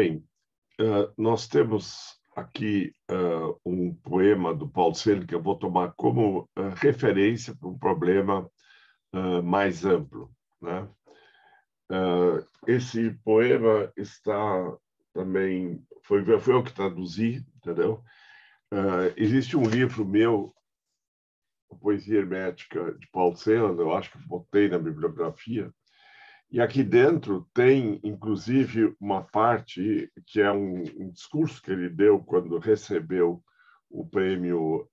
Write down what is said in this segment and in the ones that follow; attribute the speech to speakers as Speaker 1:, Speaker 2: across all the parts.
Speaker 1: Bem, nós temos aqui um poema do Paulo Coelho que eu vou tomar como referência para um problema mais amplo, né? Esse poema está também foi eu que traduzi, entendeu? Existe um livro meu, Poesia Hermética de Paulo Coelho, eu acho que botei na bibliografia. E aqui dentro tem, inclusive, uma parte que é um discurso que ele deu quando recebeu o prêmio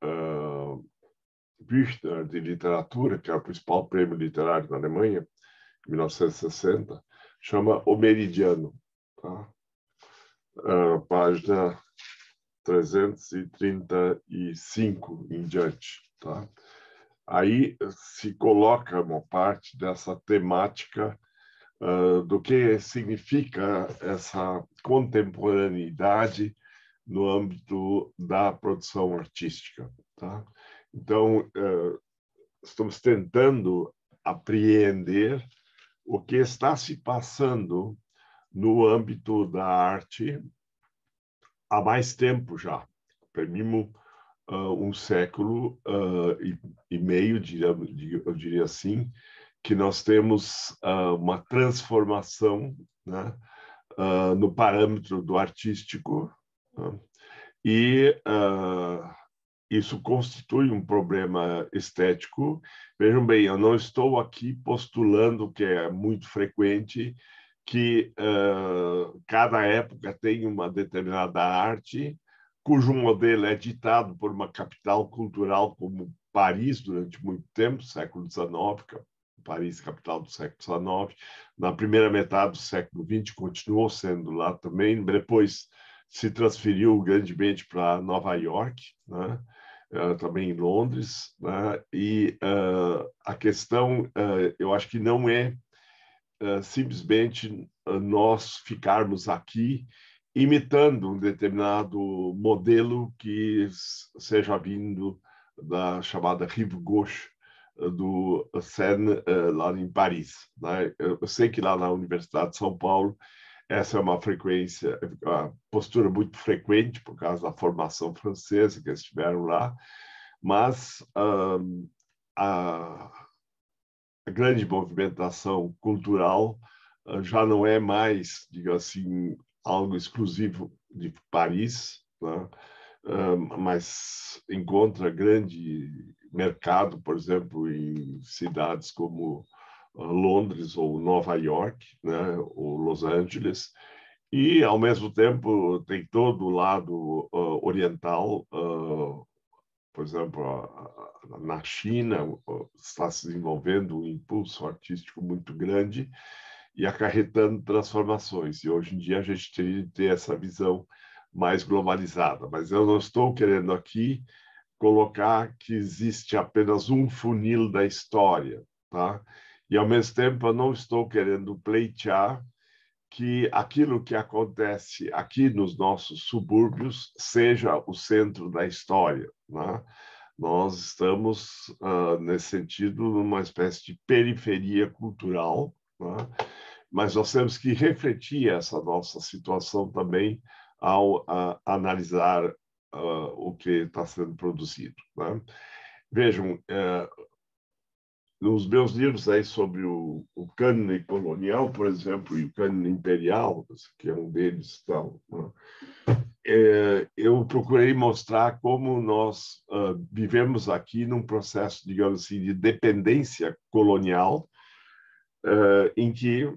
Speaker 1: Büchner de literatura, que é o principal prêmio literário da Alemanha, em 1960, chama O Meridiano, tá? Página 335 em diante, tá? Aí se coloca uma parte dessa temática do que significa essa contemporaneidade no âmbito da produção artística, tá? Então, estamos tentando apreender o que está se passando no âmbito da arte há mais tempo já. Pelo um século e meio, eu diria assim, que nós temos uma transformação, né, no parâmetro do artístico, né, e isso constitui um problema estético. Vejam bem, eu não estou aqui postulando, que é muito frequente, que cada época tem uma determinada arte, cujo modelo é ditado por uma capital cultural como Paris durante muito tempo, século XIX, Paris, capital do século XIX. Na primeira metade do século XX continuou sendo lá também, depois se transferiu grandemente para Nova York, né? Também em Londres, né? E a questão, eu acho que não é simplesmente nós ficarmos aqui imitando um determinado modelo que seja vindo da chamada Rive Gauche do Seine, lá em Paris, né? Eu sei que lá na Universidade de São Paulo essa é uma frequência, uma postura muito frequente por causa da formação francesa que eles tiveram lá, mas a grande movimentação cultural já não é mais, digamos assim, algo exclusivo de Paris, né? Mas encontra grande mercado, por exemplo, em cidades como Londres ou Nova York, né? Ou Los Angeles, e, ao mesmo tempo, tem todo o lado oriental, por exemplo, na China está se desenvolvendo um impulso artístico muito grande e acarretando transformações. E hoje em dia a gente tem que ter essa visão mais globalizada. Mas eu não estou querendo aqui colocar que existe apenas um funil da história, tá? E, ao mesmo tempo, eu não estou querendo pleitear que aquilo que acontece aqui nos nossos subúrbios seja o centro da história, né? Nós estamos, nesse sentido, numa espécie de periferia cultural, né? Mas nós temos que refletir essa nossa situação também ao analisar o que está sendo produzido, né? Vejam, nos meus livros aí sobre o cânone colonial, por exemplo, e o cânone imperial, que é um deles, tal, né? Eu procurei mostrar como nós vivemos aqui num processo, digamos assim, de dependência colonial, em que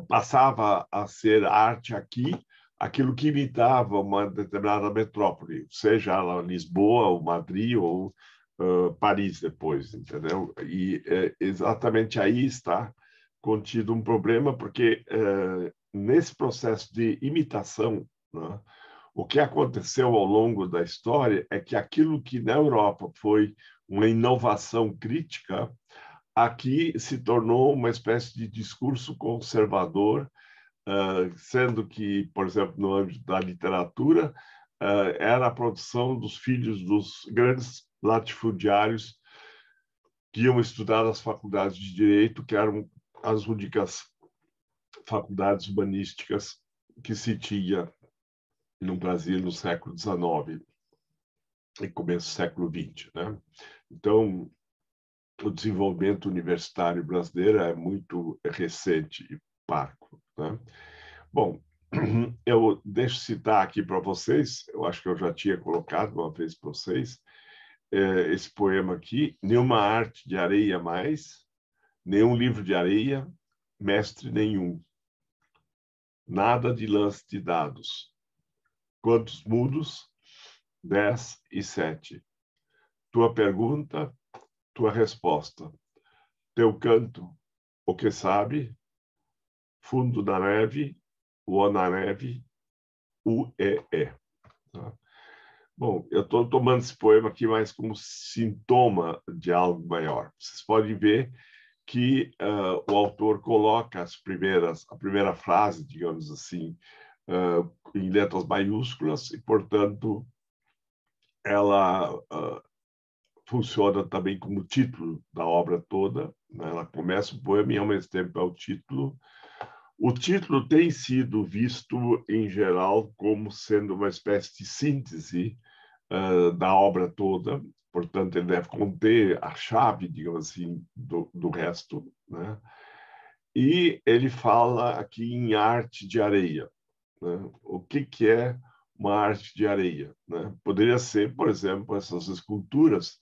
Speaker 1: passava a ser arte aqui aquilo que imitava uma determinada metrópole, seja ela Lisboa, ou Madrid, ou Paris depois, entendeu? E exatamente aí está contido um problema, porque nesse processo de imitação, né, o que aconteceu ao longo da história é que aquilo que na Europa foi uma inovação crítica, aqui se tornou uma espécie de discurso conservador, sendo que, por exemplo, no âmbito da literatura, era a produção dos filhos dos grandes latifundiários que iam estudar nas faculdades de direito, que eram as únicas faculdades humanísticas que se tinha no Brasil no século XIX e começo do século XX, né? Então, o desenvolvimento universitário brasileiro é muito recente e parco, né? Bom, eu deixo citar aqui para vocês, eu acho que eu já tinha colocado uma vez para vocês, esse poema aqui: nenhuma arte de areia mais, nenhum livro de areia, mestre nenhum, nada de lance de dados. Quantos mudos? 10 e 7. Tua pergunta, tua resposta. Teu canto, o que sabe? Fundo da neve, o na neve, o é. Tá? Bom, eu estou tomando esse poema aqui mais como sintoma de algo maior. Vocês podem ver que o autor coloca a primeira frase, digamos assim, em letras maiúsculas e, portanto, ela funciona também como título da obra toda, né? Ela começa o poema e, ao mesmo tempo, é o título. O título tem sido visto, em geral, como sendo uma espécie de síntese da obra toda, portanto, ele deve conter a chave, digamos assim, do resto, né? E ele fala aqui em arte de areia, né? O que é uma arte de areia, né? Poderia ser, por exemplo, essas esculturas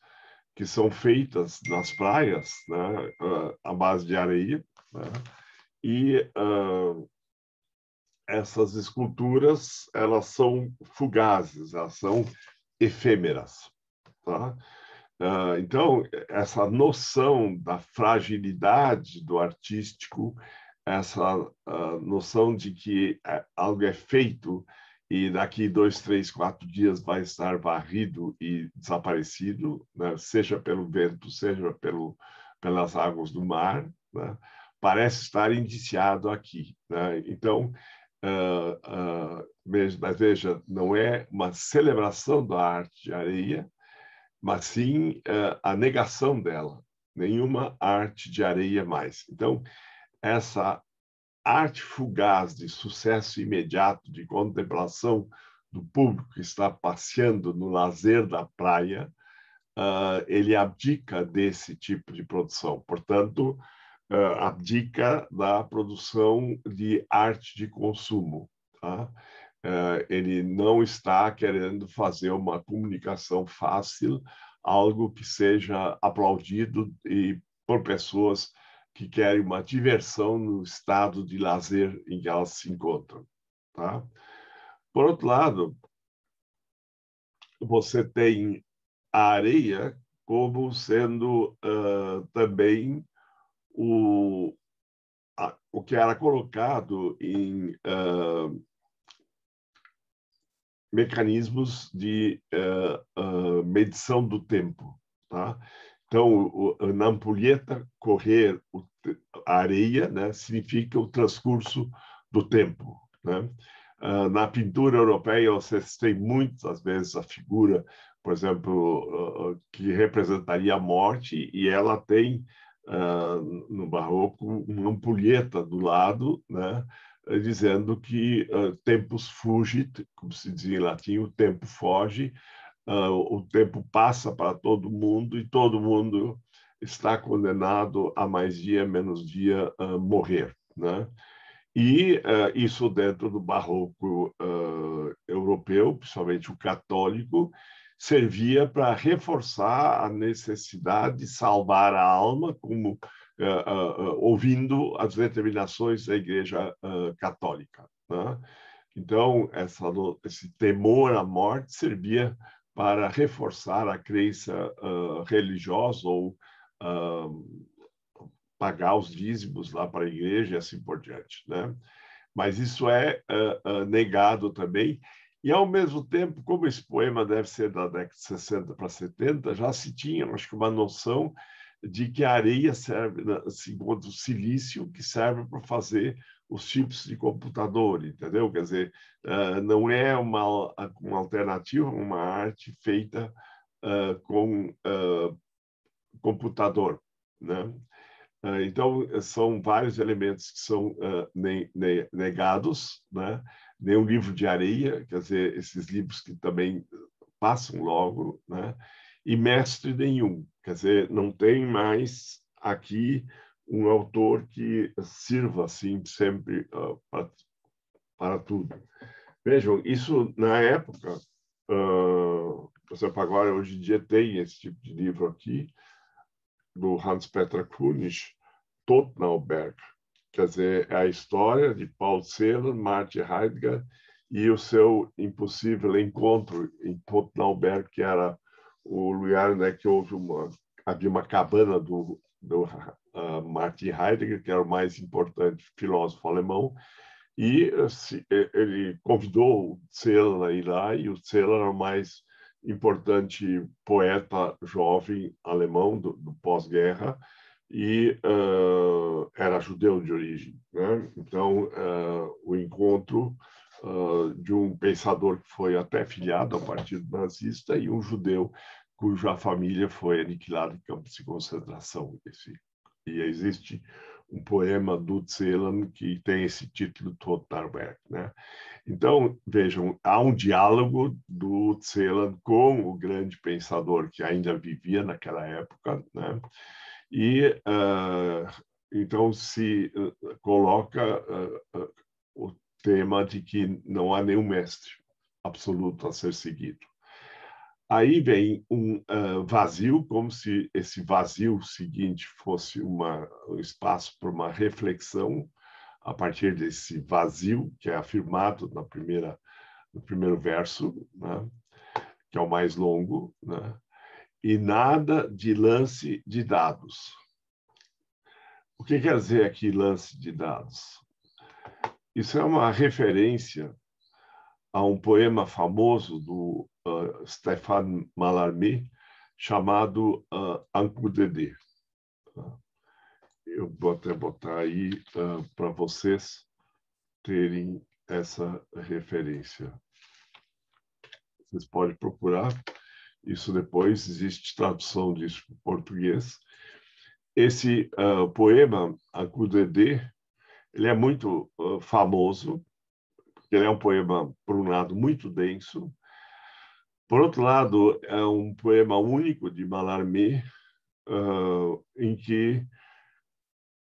Speaker 1: que são feitas nas praias, né? À base de areia, né? E essas esculturas, elas são fugazes, elas são efêmeras, tá? Então, essa noção da fragilidade do artístico, essa noção de que algo é feito e daqui 2, 3, 4 dias vai estar varrido e desaparecido, né? Seja pelo vento, seja pelas águas do mar, né? Parece estar indiciado aqui, né? Então, mas veja, não é uma celebração da arte de areia, mas sim a negação dela. Nenhuma arte de areia mais. Então, essa arte fugaz de sucesso imediato, de contemplação do público que está passeando no lazer da praia, ele abdica desse tipo de produção. Portanto, abdica da produção de arte de consumo. Tá? Ele não está querendo fazer uma comunicação fácil, algo que seja aplaudido e por pessoas que querem uma diversão no estado de lazer em que elas se encontram. Tá? Por outro lado, você tem a areia como sendo também o que era colocado em mecanismos de medição do tempo. Tá? Então, na ampulheta, correr a areia, né, significa o transcurso do tempo. Né? Na pintura europeia, vocês têm muitas vezes a figura, por exemplo, que representaria a morte, e ela tem, no barroco, uma ampulheta do lado, né, dizendo que tempus fugit, como se dizia em latim, o tempo foge, o tempo passa para todo mundo e todo mundo está condenado a mais dia, menos dia, morrer, né? E isso dentro do barroco europeu, principalmente o católico, servia para reforçar a necessidade de salvar a alma, como ouvindo as determinações da Igreja Católica. Né? Então, esse temor à morte servia para reforçar a crença religiosa ou pagar os dízimos lá para a igreja e assim por diante, né? Mas isso é negado também. E, ao mesmo tempo, como esse poema deve ser da década de 60 para 70, já se tinha, acho que, uma noção de que a areia serve, assim, o silício, que serve para fazer os chips de computador, entendeu? Quer dizer, não é uma alternativa, uma arte feita com computador, né? Então, são vários elementos que são negados, né? Nem um livro de areia, quer dizer, esses livros que também passam logo, né? E mestre nenhum, quer dizer, não tem mais aqui um autor que sirva assim sempre para tudo. Vejam, isso na época, por exemplo, agora hoje em dia tem esse tipo de livro aqui do Hans-Peter Kunig, Tottenauberg, quer dizer, é a história de Paul Celan, Martin Heidegger e o seu impossível encontro em Tottenauberg, que era o lugar, né, que havia uma cabana do Martin Heidegger, que era o mais importante filósofo alemão, e ele convidou o Celan a ir lá, e o Celan era o mais importante poeta jovem alemão do pós-guerra, e era judeu de origem, né? Então, o encontro de um pensador que foi até filiado ao Partido Nazista e um judeu cuja família foi aniquilada em campos de concentração. E existe um poema do Celan que tem esse título Tottenauberg, né? Então, vejam, há um diálogo do Celan com o grande pensador que ainda vivia naquela época, né? E então se coloca o tema de que não há nenhum mestre absoluto a ser seguido. Aí vem um vazio, como se esse vazio seguinte fosse um espaço para uma reflexão a partir desse vazio que é afirmado no primeiro verso, né, que é o mais longo, né, e nada de lance de dados. O que quer dizer aqui lance de dados? Isso é uma referência a um poema famoso do Stéphane Mallarmé chamado Un coup de dé. Eu vou até botar aí para vocês terem essa referência. Vocês podem procurar isso depois, existe tradução disso para o português. Esse poema, Un coup de dé, ele é muito famoso, porque ele é um poema, por um lado, muito denso. Por outro lado, é um poema único de Mallarmé, em que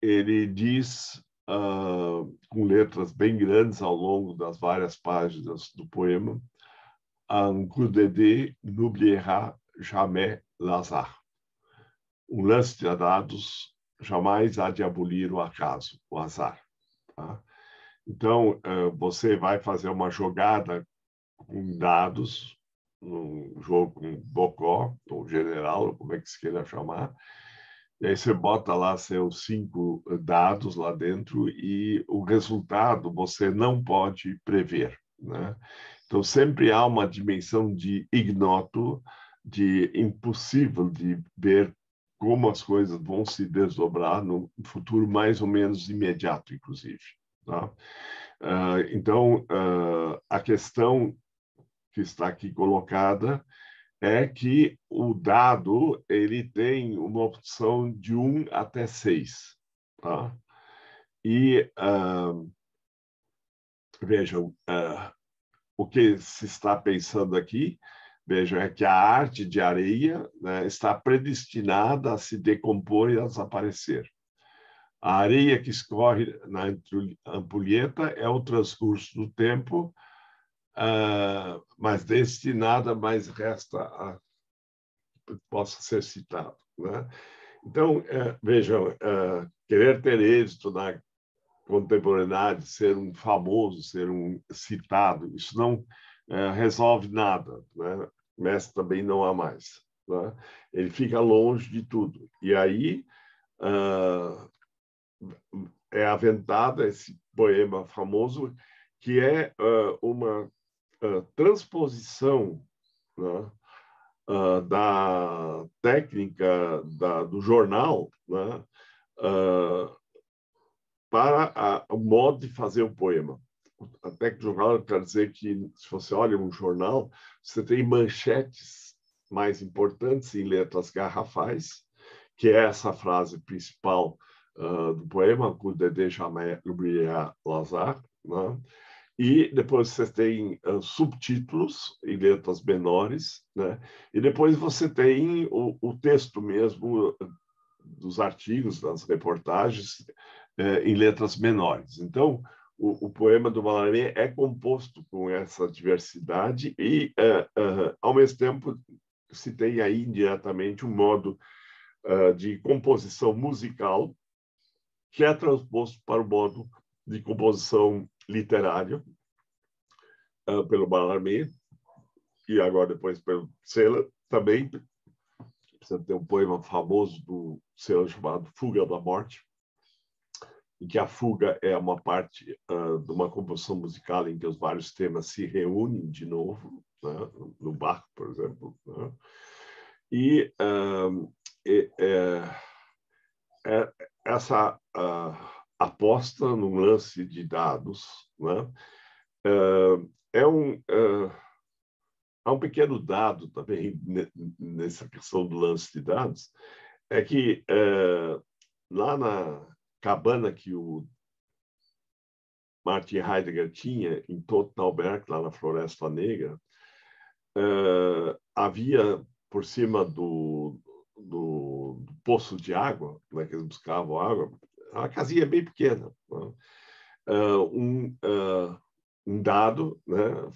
Speaker 1: ele diz, com letras bem grandes ao longo das várias páginas do poema, Un coup de dé n'oubliera jamais l'hasard. Um lance de dados jamais há de abolir o acaso, o azar. Tá? Então, você vai fazer uma jogada com dados, um jogo com bocó, ou general, como é que se queira chamar, e aí você bota lá seus 5 dados lá dentro e o resultado você não pode prever, né? Então, sempre há uma dimensão de ignoto, de impossível de ver como as coisas vão se desdobrar no futuro mais ou menos imediato, inclusive. Tá? Então, a questão que está aqui colocada é que o dado ele tem uma opção de 1 até 6. Tá? E, vejam, o que se está pensando aqui, vejam, é que a arte de areia, né, está predestinada a se decompor e a desaparecer. A areia que escorre na ampulheta é o transcurso do tempo, mas deste nada mais resta a possa ser citado, né? Então, vejam, querer ter êxito na contemporaneidade, ser um famoso, ser um citado, isso não resolve nada, né? Mestre também não há mais, né? Ele fica longe de tudo. E aí é aventado esse poema famoso que é uma transposição, né, da técnica do jornal, né, para o modo de fazer o poema. A técnica do jornal quer dizer que, se você olha um jornal, você tem manchetes mais importantes em letras garrafais, que é essa frase principal do poema, com Dédé Gabriel Lazar, né? E depois você tem subtítulos em letras menores, né? E depois você tem o texto mesmo dos artigos, das reportagens, em letras menores. Então, o poema do Mallarmé é composto com essa diversidade e, ao mesmo tempo, se tem aí indiretamente um modo de composição musical que é transposto para o modo de composição literária pelo Mallarmé e agora depois pelo Celan também. Você tem um poema famoso do Celan chamado Fuga da Morte, em que a fuga é uma parte de uma composição musical em que os vários temas se reúnem de novo, né? No Bach, por exemplo. Né? E essa aposta no lance de dados, né? Há um pequeno dado também nessa questão do lance de dados, é que lá na cabana que o Martin Heidegger tinha em Totenauberg, lá na Floresta Negra, havia por cima do poço de água, né, que eles buscavam água, uma casinha bem pequena, né? Um dado, né,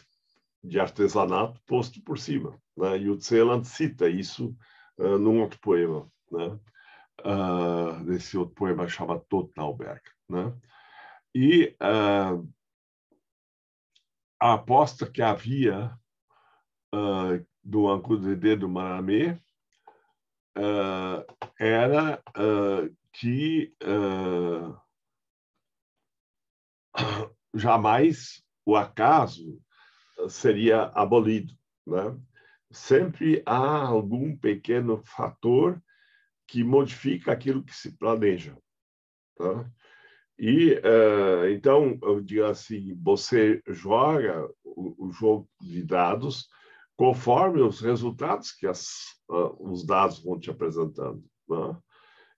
Speaker 1: de artesanato posto por cima, né? E o Celan cita isso num outro poema, né? Nesse outro poema chamado Totenauberg, né? E a aposta que havia do Ancudedê do Mallarmé era que jamais o acaso seria abolido, né? Sempre há algum pequeno fator que modifica aquilo que se planeja, tá? E então, eu digo assim, você joga o jogo de dados conforme os resultados que os dados vão te apresentando, né?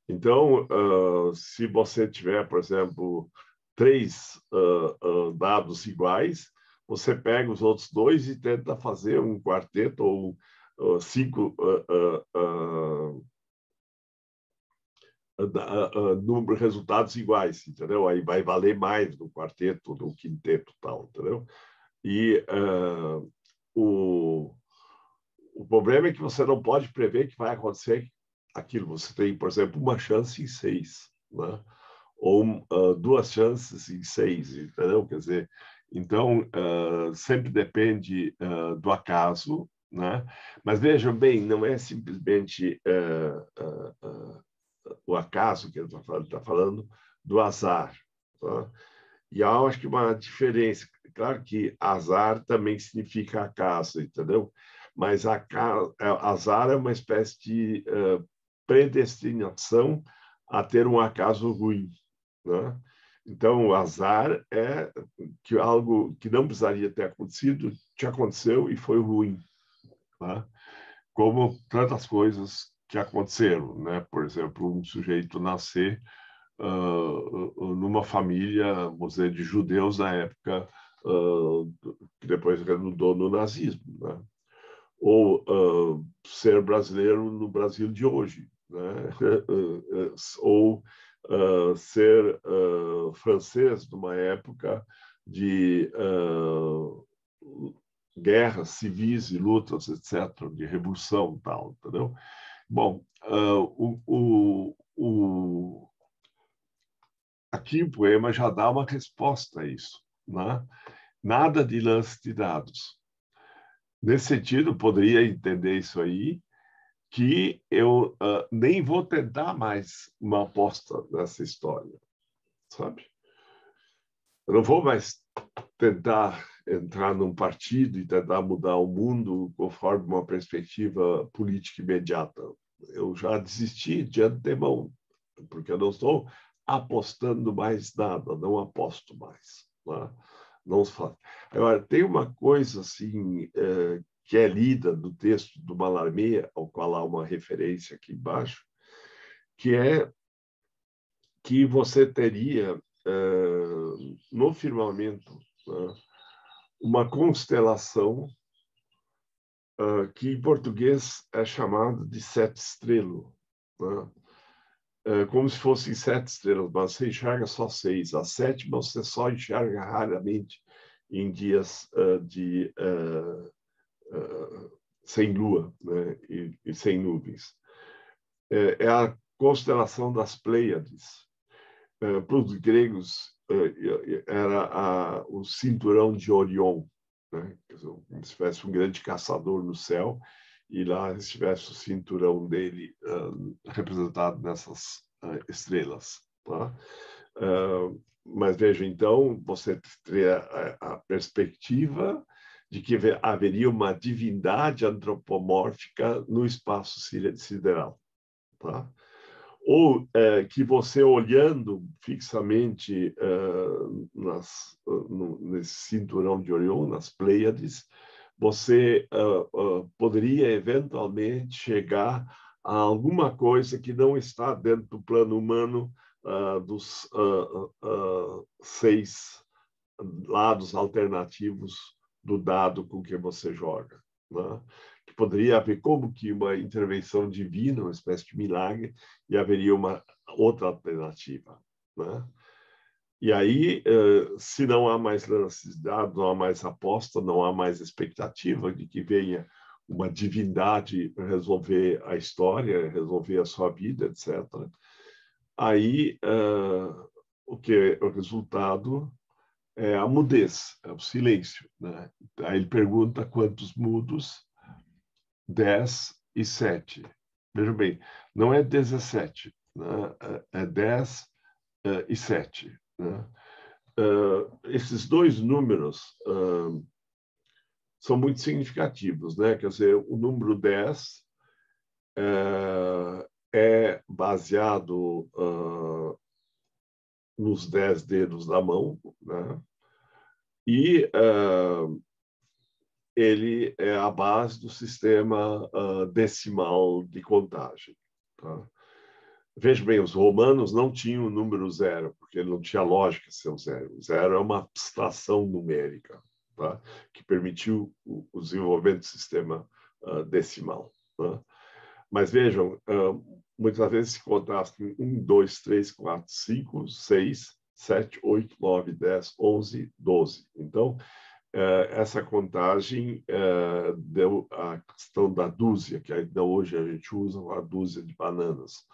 Speaker 1: Então, se você tiver, por exemplo, 3 dados iguais, você pega os outros 2 e tenta fazer um quarteto ou 5 resultados iguais, entendeu? Aí vai valer mais no quarteto, no quinteto, tal, entendeu? E o problema é que você não pode prever que vai acontecer aquilo. Você tem, por exemplo, uma chance em 6, né? Ou 2 chances em 6, entendeu? Quer dizer, então, sempre depende do acaso, né? Mas vejam bem, não é simplesmente o acaso que ele está falando, do azar. Tá? E há, acho que, uma diferença. Claro que azar também significa acaso, entendeu? Mas azar é uma espécie de predestinação a ter um acaso ruim, né? Então, o azar é que algo que não precisaria ter acontecido, te aconteceu e foi ruim, né? Como tantas coisas que aconteceram, né? Por exemplo, um sujeito nascer numa família, vamos dizer, de judeus na época que depois redundou no nazismo, né? Ou ser brasileiro no Brasil de hoje, né? Ou ser francês numa época de guerras civis e lutas, etc., de revolução e tal, entendeu? Bom, aqui o poema já dá uma resposta a isso, né? Nada de lance de dados. Nesse sentido, poderia entender isso aí, que eu nem vou tentar mais uma aposta nessa história, sabe? Eu não vou mais tentar entrar num partido e tentar mudar o mundo conforme uma perspectiva política imediata. Eu já desisti de antemão, porque eu não estou apostando mais nada, não aposto mais. Né? Não se faz. Agora, tem uma coisa assim que é lida no texto do Mallarmé, ao qual há uma referência aqui embaixo, que é que você teria no firmamento uma constelação que em português é chamado de sete estrelas, como se fossem sete estrelas, mas você enxerga só seis. A sétima você só enxerga raramente em dias sem lua, né? e sem nuvens. É a constelação das Pleiades. Para os gregos, era o cinturão de Orion, né? Como se tivesse um grande caçador no céu, e lá estivesse o cinturão dele representado nessas estrelas. Tá? Mas veja, então, você teria a perspectiva de que haveria uma divindade antropomórfica no espaço sideral. Tá? Ou que você, olhando fixamente nesse cinturão de Orion, nas Pleiades, você poderia eventualmente chegar a alguma coisa que não está dentro do plano humano dos seis lados alternativos do dado com que você joga, né? Que poderia haver como que uma intervenção divina, uma espécie de milagre, e haveria uma outra alternativa, né? E aí, se não há mais necessidade, não há mais aposta, não há mais expectativa de que venha uma divindade resolver a história, resolver a sua vida, etc. Aí, o resultado é a mudez, é o silêncio, né? Aí ele pergunta quantos mudos? 10 e 7. Veja bem, não é 17, né? É 10 e 7. Né? Esses dois números são muito significativos, né? Quer dizer, o número 10 é baseado nos 10 dedos da mão, né? E ele é a base do sistema decimal de contagem. Tá? Veja bem, os romanos não tinham o número zero, porque não tinha lógica ser o zero. O zero é uma abstração numérica, tá? Que permitiu o desenvolvimento do sistema decimal. Tá? Mas vejam, muitas vezes se contasse 1, 2, 3, 4, 5, 6, 7, 8, 9, 10, 11, 12. Então, essa contagem deu a questão da dúzia, que ainda hoje a gente usa a dúzia de bananas.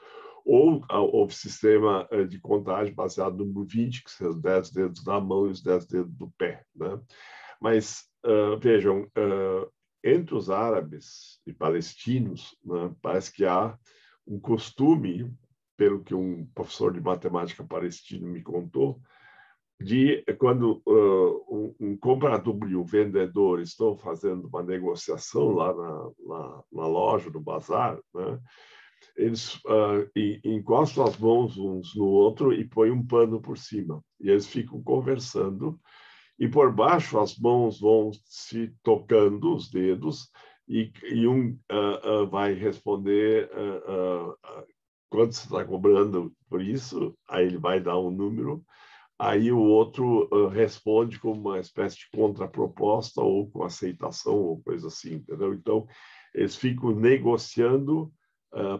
Speaker 1: Ou houve sistema de contagem baseado no número 20, que são os 10 dedos da mão e os 10 dedos do pé. Né? Mas, vejam, entre os árabes e palestinos, né, parece que há um costume, pelo que um professor de matemática palestino me contou, de quando um comprador e um vendedor estão fazendo uma negociação lá na loja, no bazar, né? Eles encostam as mãos uns no outro e põem um pano por cima. E eles ficam conversando. E por baixo as mãos vão se tocando, os dedos, e um vai responder quanto você está cobrando por isso. Aí ele vai dar um número. Aí o outro responde com uma espécie de contraproposta ou com aceitação ou coisa assim, entendeu? Então, eles ficam negociando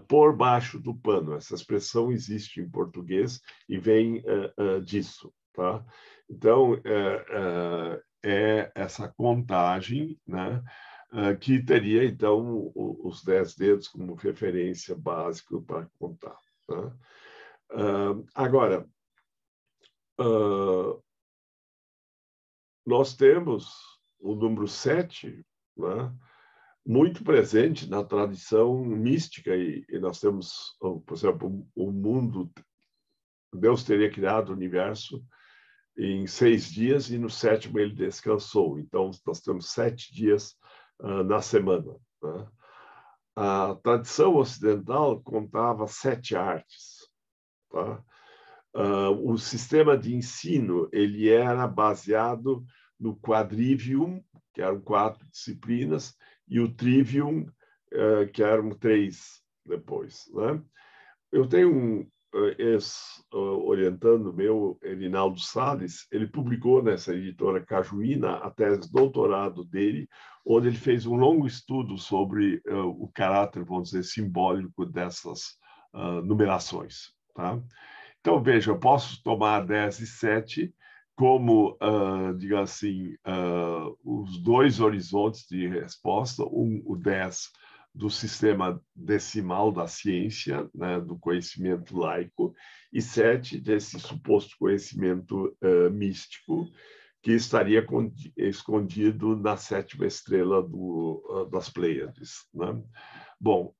Speaker 1: por baixo do pano. Essa expressão existe em português e vem disso, tá? Então, é essa contagem, né, que teria, então, os 10 dedos como referência básica para contar. Tá? Agora, nós temos o número 7, né, muito presente na tradição mística, e nós temos, por exemplo, o mundo, Deus teria criado o universo em 6 dias e no 7º ele descansou. Então, nós temos 7 dias na semana. Né? A tradição ocidental contava 7 artes. Tá? O sistema de ensino ele era baseado no quadrivium, que eram 4 disciplinas, e o trivium, que eram 3 depois. Né? Eu tenho ex-orientando meu, Erinaldo Salles, ele publicou nessa editora Cajuína a tese de doutorado dele, onde ele fez um longo estudo sobre o caráter, vamos dizer, simbólico dessas numerações. Tá? Então, veja, eu posso tomar 10 e 7 como, diga assim, os dois horizontes de resposta, o 10 do sistema decimal da ciência, né, do conhecimento laico, e 7 desse suposto conhecimento místico, que estaria escondido na sétima estrela das Pleiades. Né? Bom,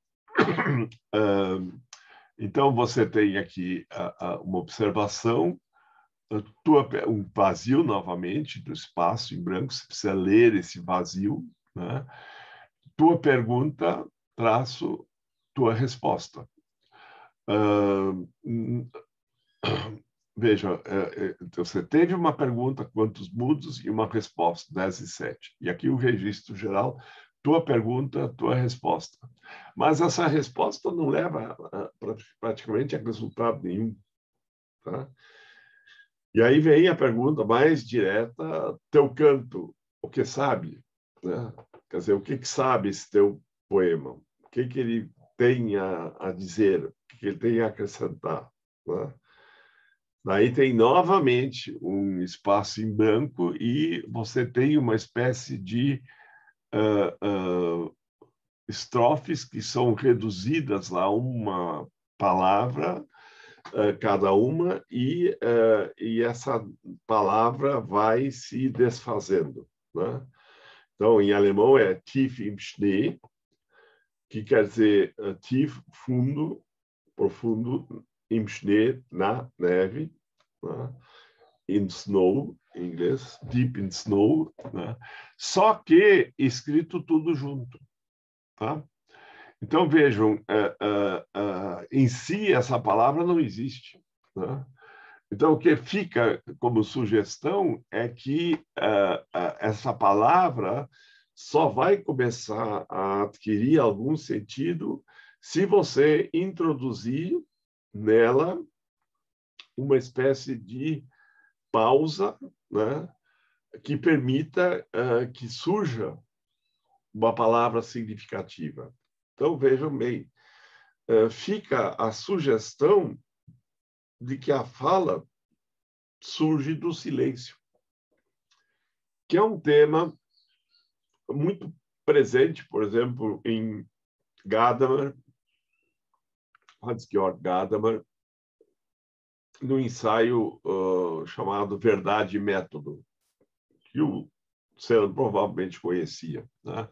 Speaker 1: então você tem aqui uma observação, um vazio novamente do espaço em branco, você precisa ler esse vazio, né? Tua pergunta, traço, tua resposta. Veja, você teve uma pergunta, quantos mudos, e uma resposta, 10 e 7. E aqui o registro geral, tua pergunta, tua resposta. Mas essa resposta não leva praticamente a resultado nenhum. Tá? E aí vem a pergunta mais direta, teu canto, o que sabe? Né? Quer dizer, o que sabe esse teu poema? O que ele tem a dizer? O que ele tem a acrescentar? Né? Daí tem novamente um espaço em branco e você tem uma espécie de estrofes que são reduzidas lá a uma palavra cada uma, e essa palavra vai se desfazendo. Né? Então, em alemão é tief im Schnee, que quer dizer tief, fundo, profundo, im Schnee, na neve, né? In snow, em inglês, deep in snow, né? Só que escrito tudo junto. Tá? Então, vejam, em si, essa palavra não existe. Né? Então, o que fica como sugestão é que essa palavra só vai começar a adquirir algum sentido se você introduzir nela uma espécie de pausa, né, que permita que surja uma palavra significativa. Então, vejam bem, fica a sugestão de que a fala surge do silêncio, que é um tema muito presente, por exemplo, em Gadamer, Hans-Georg Gadamer, no ensaio chamado Verdade e Método, que o Sandro provavelmente conhecia. Né?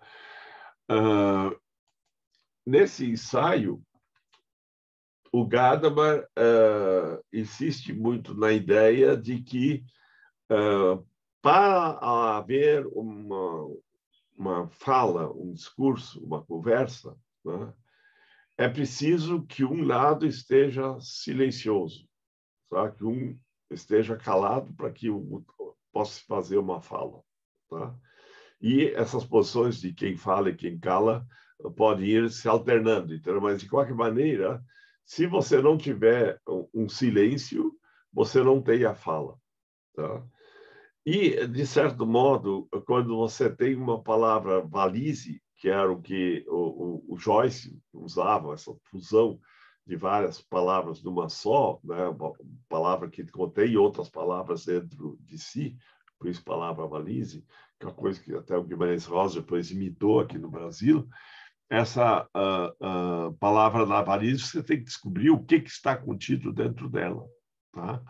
Speaker 1: Nesse ensaio, o Gadamer insiste muito na ideia de que, para haver uma fala, um discurso, uma conversa, né, é preciso que um lado esteja silencioso, tá? Que um esteja calado para que o outro possa fazer uma fala. Tá? E essas posições de quem fala e quem cala podem ir se alternando. Então, mas, de qualquer maneira, se você não tiver um silêncio, você não tem a fala. Tá? E, de certo modo, quando você tem uma palavra valise, que era o que o Joyce usava, essa fusão de várias palavras numa só, né? Uma palavra que contém outras palavras dentro de si, por isso palavra valise, que é uma coisa que até o Guimarães Rosa depois imitou aqui no Brasil. Essa palavra da valise, você tem que descobrir o que está contido dentro dela. Tá?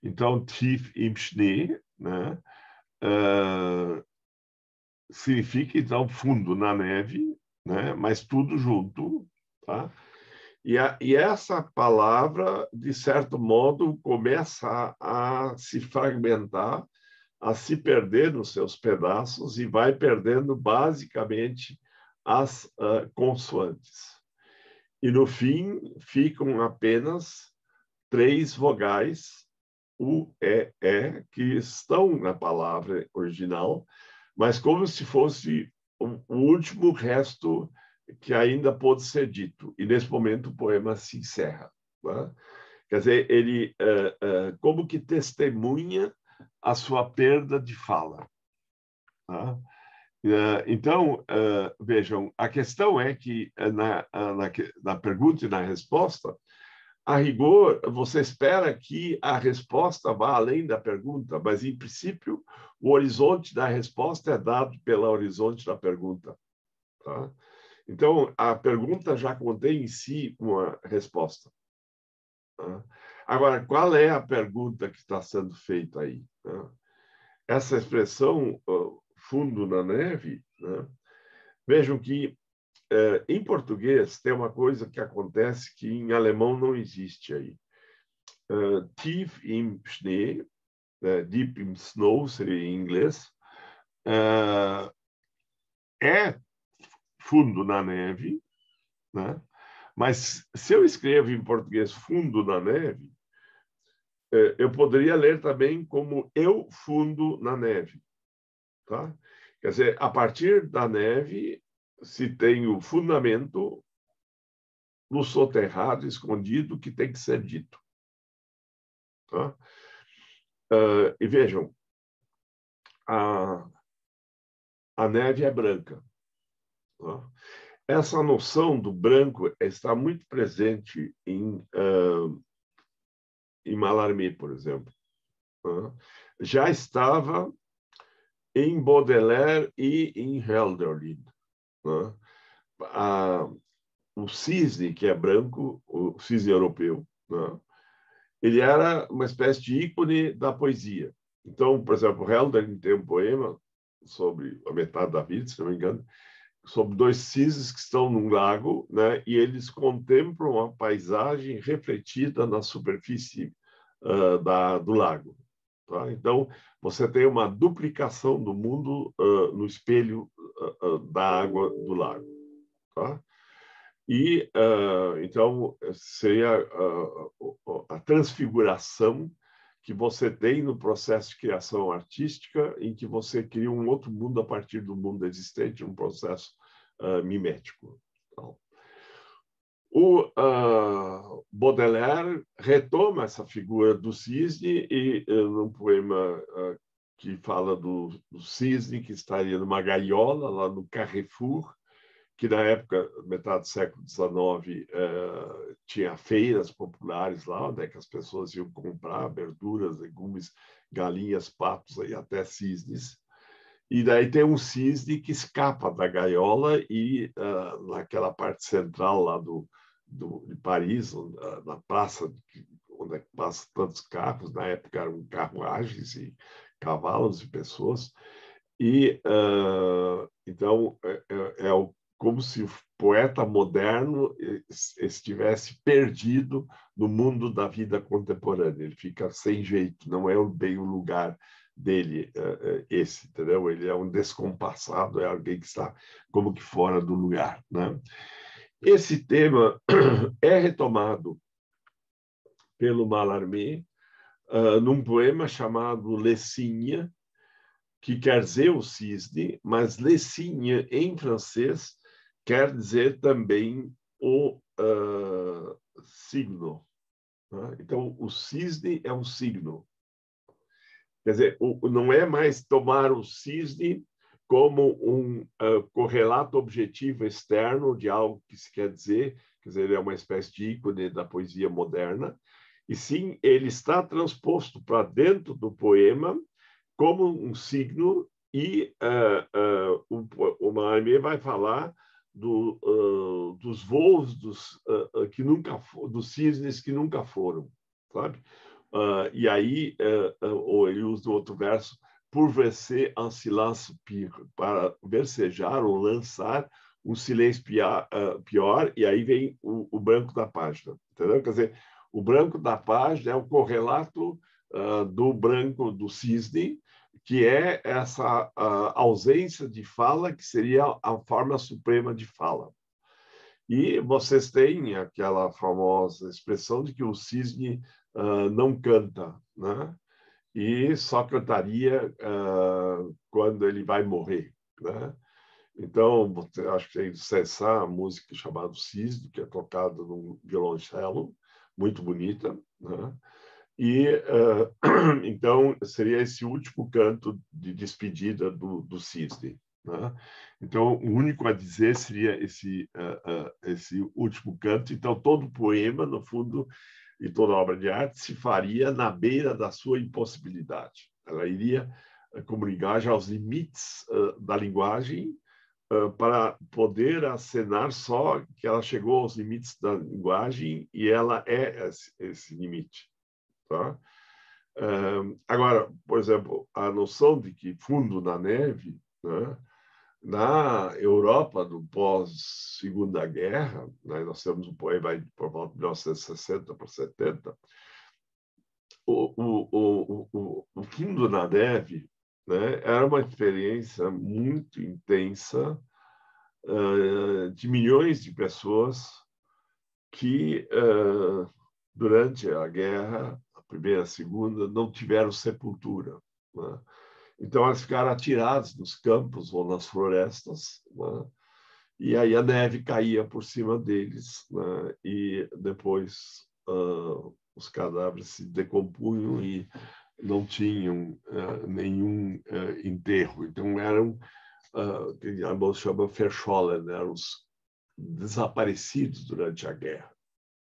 Speaker 1: Então, tief im Schnee, né? Significa, então, fundo na neve, né? Mas tudo junto. Tá? E essa palavra, de certo modo, começa a se fragmentar, a se perder nos seus pedaços e vai perdendo, basicamente, as consoantes. E, no fim, ficam apenas 3 vogais, U, E, E, que estão na palavra original, mas como se fosse o último resto que ainda pode ser dito. E, nesse momento, o poema se encerra. Tá? Quer dizer, ele como que testemunha a sua perda de fala. Tá? Então, vejam, a questão é que na pergunta e na resposta, a rigor, você espera que a resposta vá além da pergunta, mas, em princípio, o horizonte da resposta é dado pelo horizonte da pergunta. Tá? Então, a pergunta já contém em si uma resposta. Tá? Agora, qual é a pergunta que está sendo feita aí? Tá? Essa expressão, fundo na neve, né? Vejam que, em português, tem uma coisa que acontece que em alemão não existe aí. Tief im Schnee, deep im Snow, seria em inglês, é fundo na neve, né? Mas se eu escrevo em português fundo na neve, eu poderia ler também como eu fundo na neve. Tá? Quer dizer, a partir da neve se tem o fundamento no soterrado escondido que tem que ser dito. Tá? E vejam, a neve é branca. Tá? Essa noção do branco está muito presente em Mallarmé, por exemplo. Tá? Já estava em Baudelaire e em Hölderlin. Tá? O cisne, que é branco, o cisne europeu, tá? Ele era uma espécie de ícone da poesia. Então, por exemplo, Hölderlin tem um poema sobre a metade da vida, se não me engano, sobre dois cisnes que estão num lago, né? E eles contemplam a paisagem refletida na superfície do lago. Tá? Então, você tem uma duplicação do mundo no espelho da água do lago. Tá? E, então, seria a transfiguração que você tem no processo de criação artística, em que você cria um outro mundo a partir do mundo existente, um processo mimético. Então, o Baudelaire retoma essa figura do cisne e, num poema que fala do cisne que estaria numa gaiola lá no Carrefour, que na época, metade do século XIX, tinha feiras populares lá, onde que as pessoas iam comprar verduras, legumes, galinhas, patos e até cisnes. E daí tem um cisne que escapa da gaiola e naquela parte central lá de Paris, na praça onde passam tantos carros, na época eram carruagens e cavalos e pessoas. E então como se o poeta moderno estivesse perdido no mundo da vida contemporânea. Ele fica sem jeito, não é bem o lugar dele esse, entendeu? Ele é um descompassado, é alguém que está como que fora do lugar, né? Esse tema é retomado pelo Mallarmé num poema chamado Les Cygnes, que quer dizer o cisne, mas Les Cygnes, em francês, quer dizer também o signo. Né? Então, o cisne é um signo. Quer dizer, não é mais tomar o cisne como um correlato objetivo externo de algo que se quer dizer ele é uma espécie de ícone da poesia moderna, e sim, ele está transposto para dentro do poema como um signo, e o Mallarmé vai falar dos voos dos cisnes que nunca foram, sabe? E aí ele usa outro verso, pour verser un silence pire, para versejar ou lançar um silêncio pior, e aí vem o branco da página, entendeu? Quer dizer, o branco da página é o correlato do branco do cisne, que é essa ausência de fala, que seria a forma suprema de fala. E vocês têm aquela famosa expressão de que o cisne não canta, né? E só cantaria quando ele vai morrer, né? Então, acho que tem de cessar a música chamada Cisne, que é tocada no violoncelo, muito bonita, né? E então seria esse último canto de despedida do cisne, né? Então o único a dizer seria esse último canto. Então todo poema, no fundo, e toda obra de arte se faria na beira da sua impossibilidade. Ela iria comunicar já aos limites da linguagem para poder acenar só que ela chegou aos limites da linguagem e ela é esse limite. Tá? Agora, por exemplo, a noção de que fundo na neve, né, na Europa do pós-Segunda Guerra, né, nós temos um poema aí por volta de 1960 para 70, o fundo na neve, né, era uma experiência muito intensa de milhões de pessoas que, durante a guerra, a primeira, a segunda, não tiveram sepultura, né? Então, elas ficaram atiradas nos campos ou nas florestas, né? E aí a neve caía por cima deles, né? E depois os cadáveres se decompunham e não tinham nenhum enterro. Então, eram, que a moça chama Verschollen, eram os desaparecidos durante a guerra,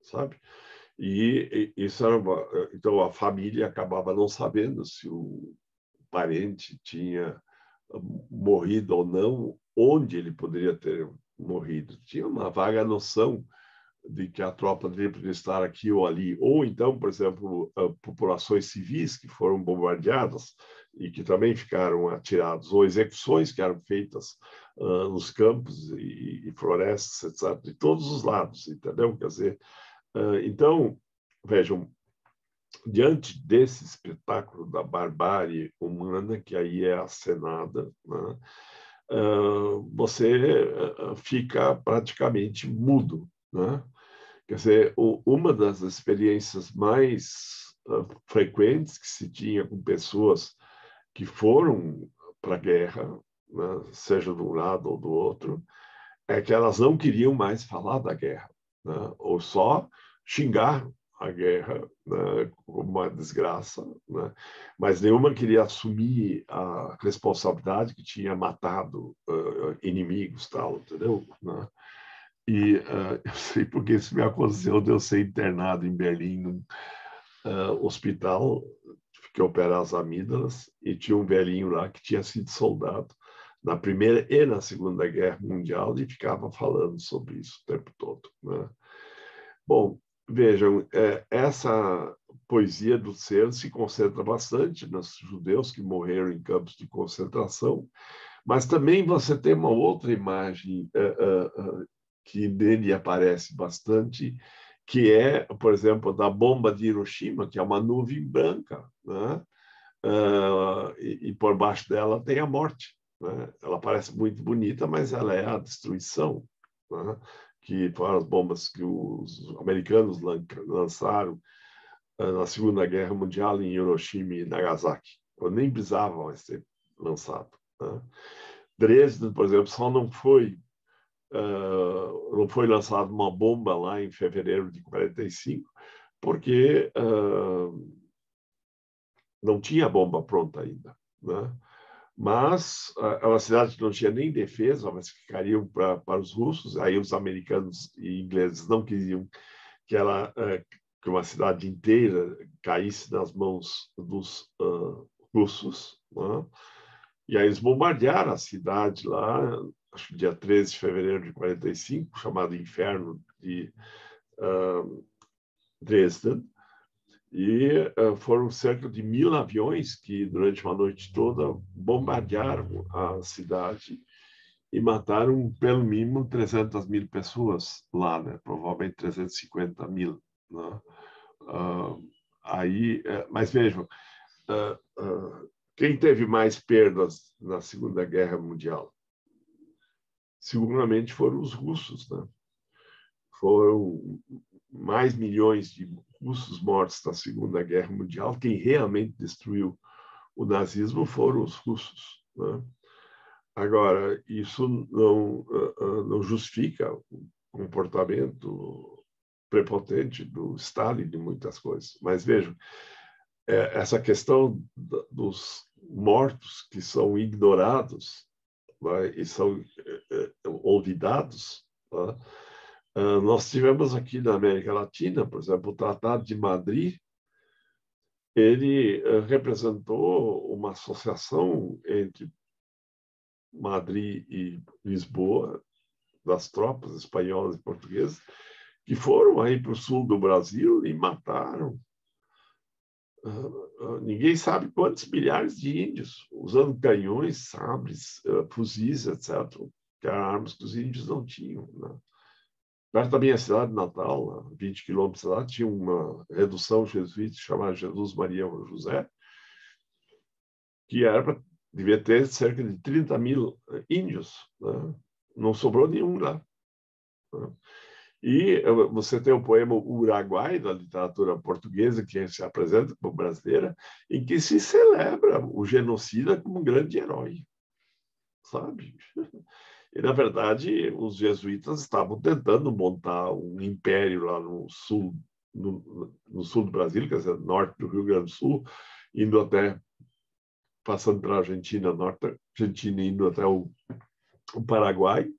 Speaker 1: sabe? E isso era então a família acabava não sabendo se o parente tinha morrido ou não, onde ele poderia ter morrido. Tinha uma vaga noção de que a tropa dele poderia estar aqui ou ali, ou então, por exemplo, populações civis que foram bombardeadas e que também ficaram atirados, ou execuções que eram feitas nos campos e florestas, etc., de todos os lados, entendeu? Quer dizer, então, vejam, diante desse espetáculo da barbárie humana que aí é acenada, né, você fica praticamente mudo, né? Quer dizer, uma das experiências mais frequentes que se tinha com pessoas que foram para a guerra, né, seja de um lado ou do outro, é que elas não queriam mais falar da guerra, né, ou só xingar a guerra, né, como uma desgraça, né, mas nenhuma queria assumir a responsabilidade que tinha matado inimigos, tal, entendeu? Né? E eu sei porque isso me aconteceu de eu ser internado em Berlim, num hospital que opera as amígdalas, e tinha um velhinho lá que tinha sido soldado na Primeira e na Segunda Guerra Mundial e ficava falando sobre isso o tempo todo, né? Bom, vejam, essa poesia do ser se concentra bastante nos judeus que morreram em campos de concentração, mas também você tem uma outra imagem que dele aparece bastante, que é, por exemplo, da bomba de Hiroshima, que é uma nuvem branca, né? E por baixo dela tem a morte, né? Ela parece muito bonita, mas ela é a destruição, né? Que foram as bombas que os americanos lançaram na Segunda Guerra Mundial em Hiroshima e Nagasaki. Nem precisavam ser lançado, né? Dresden, por exemplo, só não foi lançada uma bomba lá em fevereiro de 45, porque não tinha bomba pronta ainda, né? Mas é uma cidade que não tinha nem defesa, mas ficariam para os russos. Aí os americanos e ingleses não queriam que uma cidade inteira caísse nas mãos dos russos, né? E aí eles bombardearam a cidade lá, acho que dia 13 de fevereiro de 45, chamado Inferno de Dresden, e foram cerca de 1.000 aviões que, durante uma noite toda, bombardearam a cidade e mataram, pelo mínimo, 300.000 pessoas lá, né? Provavelmente 350.000. Né? Mas vejam, quem teve mais perdas na Segunda Guerra Mundial? Seguramente foram os russos, né? Foram mais milhões de russos mortos na Segunda Guerra Mundial. Quem realmente destruiu o nazismo foram os russos, né? Agora, isso não justifica o comportamento prepotente do Stalin de muitas coisas. Mas vejam, essa questão dos mortos que são ignorados, né, e são olvidados, né? Nós tivemos aqui na América Latina, por exemplo, o Tratado de Madrid, ele representou uma associação entre Madrid e Lisboa, das tropas espanholas e portuguesas, que foram aí para o sul do Brasil e mataram. Ninguém sabe quantos milhares de índios, usando canhões, sabres, fuzis, etc., que eram armas que os índios não tinham, né? Perto da minha cidade natal, 20 quilômetros lá, tinha uma redução jesuíta chamada Jesus Maria José, que devia ter cerca de 30 mil índios, né? Não sobrou nenhum lá, né? E você tem o poema Uruguai, da literatura portuguesa, que se apresenta como brasileira, em que se celebra o genocida como um grande herói, sabe? E, na verdade, os jesuítas estavam tentando montar um império lá no sul, no sul do Brasil, quer dizer, norte do Rio Grande do Sul, indo até, passando pela Argentina, norte da Argentina, indo até o Paraguai.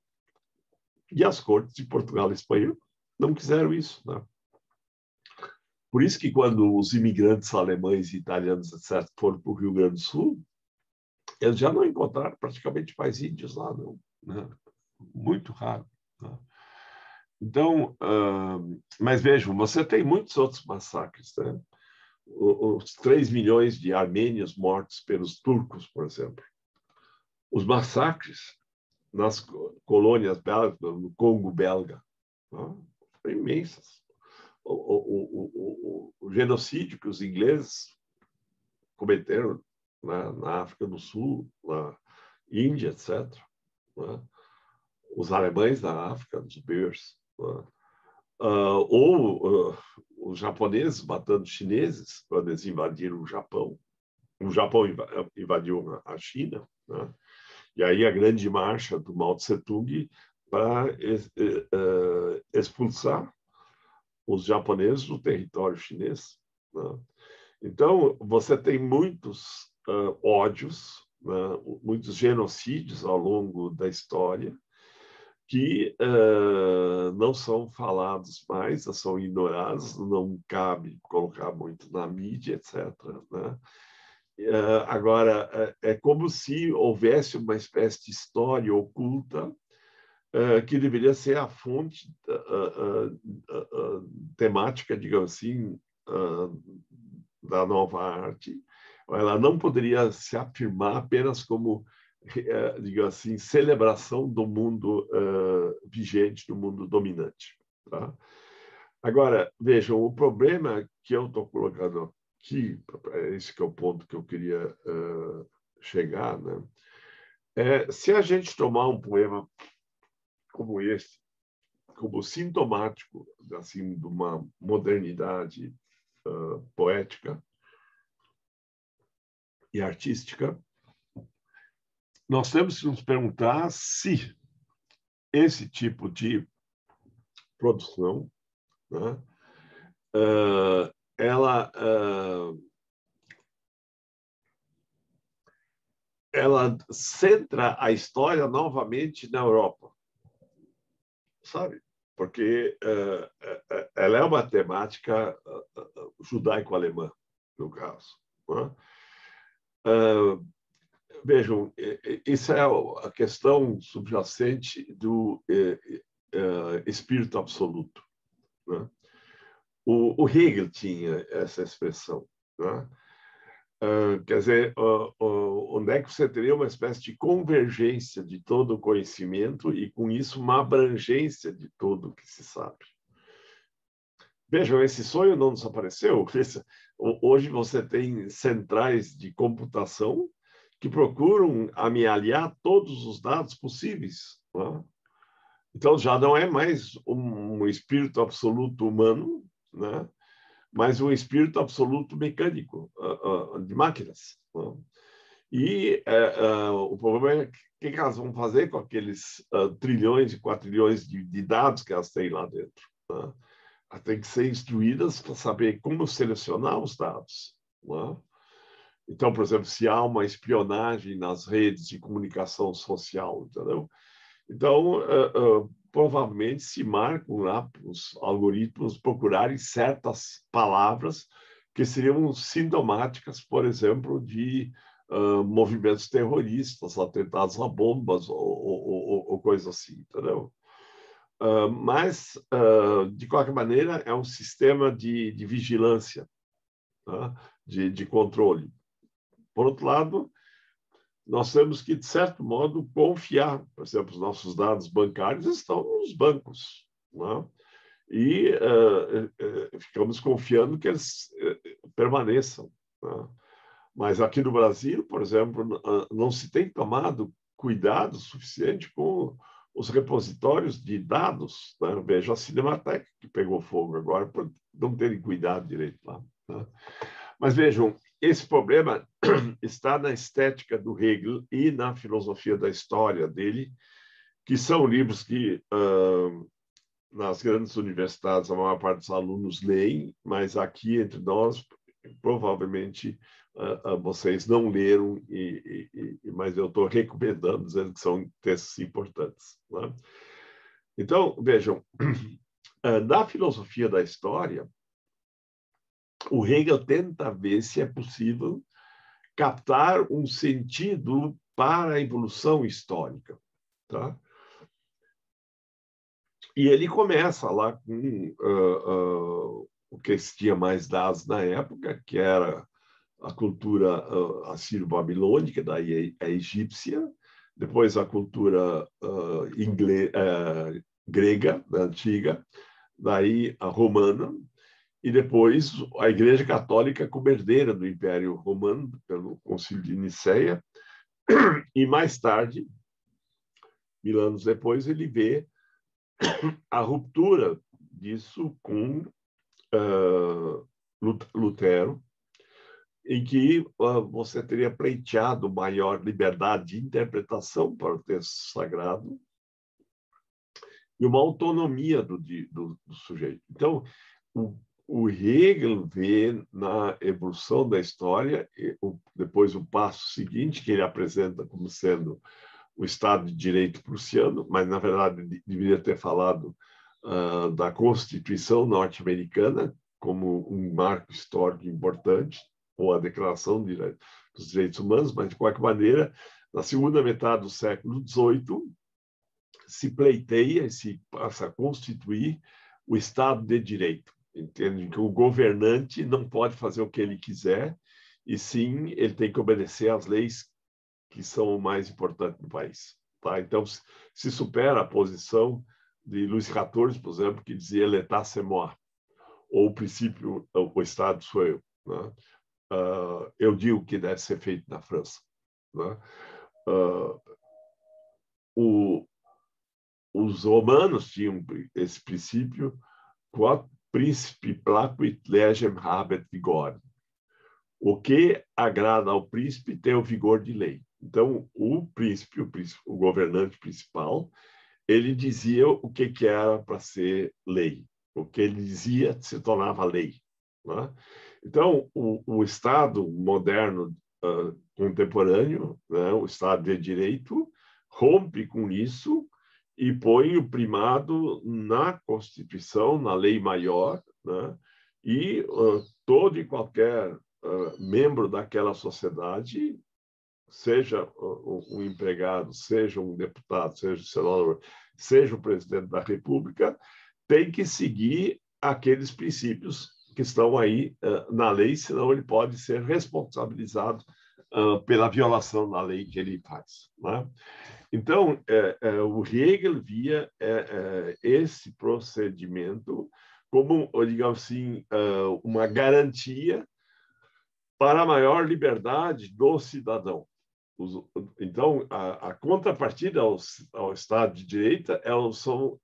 Speaker 1: E as cortes de Portugal e Espanha não quiseram isso, né? Por isso que quando os imigrantes alemães e italianos, etc., foram para o Rio Grande do Sul, eles já não encontraram praticamente mais índios lá, não, né? Muito raro, né? Então, mas vejam, você tem muitos outros massacres, né? Os 3 milhões de armênios mortos pelos turcos, por exemplo. Os massacres nas colônias belgas, no Congo belga, né? São imensas. O genocídio que os ingleses cometeram na África do Sul, na Índia, etc., né? Os alemães da África, os Boers, né? Ou os japoneses matando chineses quando eles invadiram o Japão. O Japão invadiu a China, né? E aí a grande marcha do Mao Tse-tung para expulsar os japoneses do território chinês, né? Então, você tem muitos ódios, né? Muitos genocídios ao longo da história, que não são falados mais, são ignorados, não cabe colocar muito na mídia, etc., né? Agora, é como se houvesse uma espécie de história oculta que deveria ser a fonte temática, digamos assim, da nova arte. Ela não poderia se afirmar apenas como, digamos assim, celebração do mundo vigente, do mundo dominante, tá? Agora, vejam, o problema que eu estou colocando aqui, esse que é o ponto que eu queria chegar, né? Se a gente tomar um poema como esse, como sintomático, assim, de uma modernidade poética e artística, nós temos que nos perguntar se esse tipo de produção, né, ela centra a história novamente na Europa, sabe? Porque ela é uma temática judaico-alemã, no caso, né? Vejam, isso é a questão subjacente do espírito absoluto, né? O Hegel tinha essa expressão, né? Quer dizer, onde é que você teria uma espécie de convergência de todo o conhecimento e, com isso, uma abrangência de tudo o que se sabe. Vejam, esse sonho não desapareceu. Hoje você tem centrais de computação que procuram amealhar todos os dados possíveis, né? Então, já não é mais um espírito absoluto humano, né? Mas um espírito absoluto mecânico, de máquinas, né? E o problema é o que elas vão fazer com aqueles trilhões e quatrilhões de dados que elas têm lá dentro, né? têm que ser instruídas para saber como selecionar os dados. Não é? Então, por exemplo, se há uma espionagem nas redes de comunicação social, entendeu? Então, provavelmente se marcam lá para os algoritmos procurarem certas palavras que seriam sintomáticas, por exemplo, de movimentos terroristas, atentados a bombas ou coisa assim, entendeu? Mas, de qualquer maneira, é um sistema de vigilância, tá? de controle. Por outro lado, nós temos que, de certo modo, confiar. Por exemplo, os nossos dados bancários estão nos bancos, né? E ficamos confiando que eles permaneçam, né? Mas aqui no Brasil, por exemplo, não se tem tomado cuidado suficiente com os repositórios de dados, né? Veja a Cinemateca, que pegou fogo agora por não terem cuidado direito lá, né? Mas vejam, esse problema está na estética do Hegel e na filosofia da história dele, que são livros que, nas grandes universidades, a maior parte dos alunos leem, mas aqui entre nós, provavelmente, vocês não leram, mas eu estou recomendando, dizendo que são textos importantes, né? Então, vejam, na filosofia da história, o Hegel tenta ver se é possível captar um sentido para a evolução histórica, tá? E ele começa lá com o que se tinha mais dados na época, que era a cultura assírio-babilônica, daí a egípcia, depois a cultura grega, da antiga, daí a romana, e depois a Igreja Católica como herdeira do Império Romano, pelo Concílio de Nicéia, e mais tarde, 1000 anos depois, ele vê a ruptura disso com Lutero, em que você teria pleiteado maior liberdade de interpretação para o texto sagrado e uma autonomia do sujeito. Então, o Hegel vê na evolução da história, depois o passo seguinte, que ele apresenta como sendo o Estado de Direito prussiano, mas, na verdade, deveria ter falado da Constituição norte-americana como um marco histórico importante, ou a Declaração dos Direitos Humanos, mas, de qualquer maneira, na segunda metade do século XVIII, se pleiteia e se passa a constituir o Estado de Direito. Entende que o governante não pode fazer o que ele quiser, e sim, ele tem que obedecer às leis que são o mais importante do país. Tá? Então, se supera a posição de Luís XIV, por exemplo, que dizia l'état c'est moi, ou o princípio, o Estado sou eu, né? Eu digo o que deve ser feito na França, né? Os romanos tinham esse princípio, quod principi placuit legem habet vigor. O que agrada ao príncipe tem o vigor de lei. Então, o príncipe, o governante principal, ele dizia o que era para ser lei. O que ele dizia se tornava lei, né? Então, o Estado moderno contemporâneo, né, o Estado de Direito, rompe com isso e põe o primado na Constituição, na lei maior, né? E todo e qualquer membro daquela sociedade, seja um empregado, seja um deputado, seja um senador, seja o presidente da República, tem que seguir aqueles princípios que estão aí na lei, senão ele pode ser responsabilizado pela violação da lei que ele faz, né? Então, o Hegel via esse procedimento como, digamos assim, uma garantia para a maior liberdade do cidadão. Então, a contrapartida ao Estado de Direito são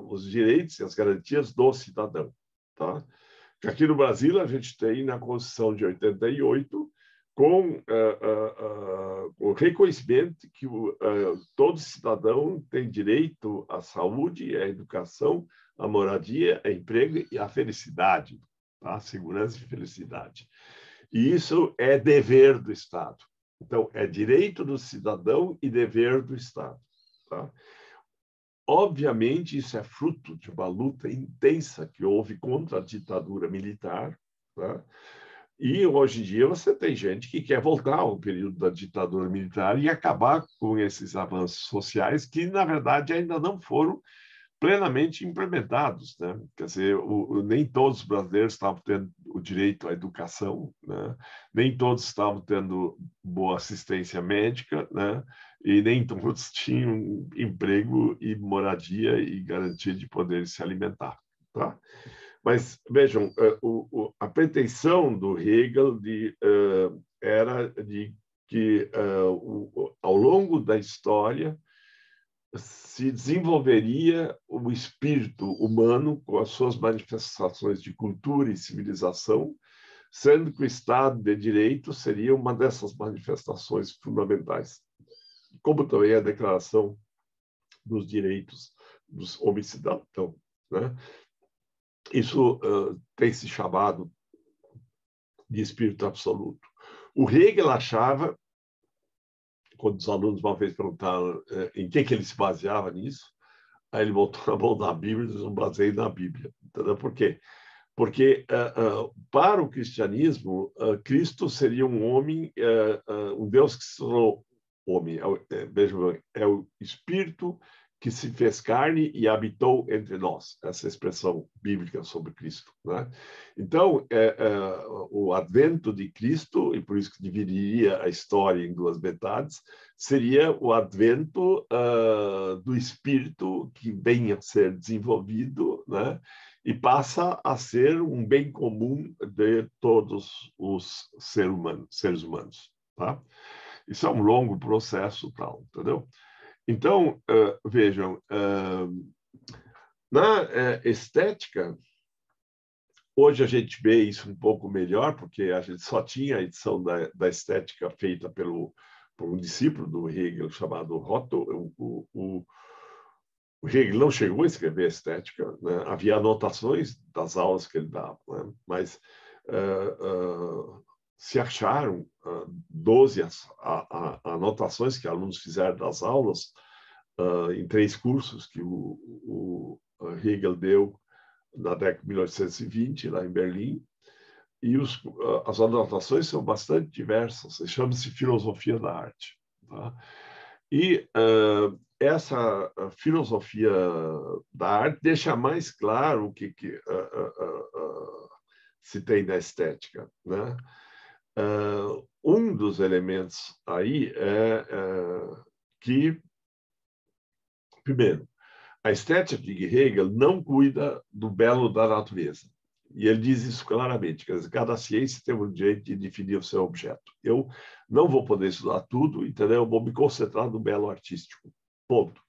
Speaker 1: os direitos e as garantias do cidadão. Tá? Aqui no Brasil, a gente tem, na Constituição de 88, com o reconhecimento que todo cidadão tem direito à saúde, à educação, à moradia, ao emprego e à felicidade, tá? Segurança e felicidade. E isso é dever do Estado. Então, é direito do cidadão e dever do Estado. Tá? Obviamente, isso é fruto de uma luta intensa que houve contra a ditadura militar. Tá? E, hoje em dia, você tem gente que quer voltar ao período da ditadura militar e acabar com esses avanços sociais que, na verdade, ainda não foram plenamente implementados, né? Quer dizer, nem todos os brasileiros estavam tendo o direito à educação, né? Nem todos estavam tendo boa assistência médica, né? E nem todos tinham emprego e moradia e garantia de poder se alimentar, tá? Mas vejam, a pretensão do Hegel era de que ao longo da história se desenvolveria o espírito humano com as suas manifestações de cultura e civilização, sendo que o Estado de Direito seria uma dessas manifestações fundamentais, como também a Declaração dos Direitos dos Homens Cidadãos, né? Isso tem se chamado de espírito absoluto. O Hegel achava, quando os alunos uma vez perguntaram em que ele se baseava nisso, aí ele botou a mão na Bíblia e disse, não baseei na Bíblia. Entendeu? Por quê? Porque, para o cristianismo, Cristo seria um homem, um Deus que se tornou homem. Veja, é o Espírito que se fez carne e habitou entre nós. Essa expressão bíblica sobre Cristo, né? Então, o advento de Cristo, e por isso que dividiria a história em duas metades, seria o advento do Espírito que vem a ser desenvolvido, né? E passa a ser um bem comum de todos os seres humanos, tá? Isso é um longo processo, tal, entendeu? Então, vejam, na estética, hoje a gente vê isso um pouco melhor, porque a gente só tinha a edição da estética feita por um discípulo do Hegel chamado Otto. O Hegel não chegou a escrever estética, né? Havia anotações das aulas que ele dava, né? Mas se acharam 12 anotações que alunos fizeram das aulas em 3 cursos que o Hegel deu na década de 1820, lá em Berlim. E as anotações são bastante diversas, chama-se filosofia da arte. Tá? E essa filosofia da arte deixa mais claro o que se tem na estética, né? Um dos elementos aí é que, primeiro, a estética de Hegel não cuida do belo da natureza. E ele diz isso claramente, quer dizer, cada ciência tem o direito de definir o seu objeto. Eu não vou poder estudar tudo, entendeu? Eu vou me concentrar no belo artístico. Ponto.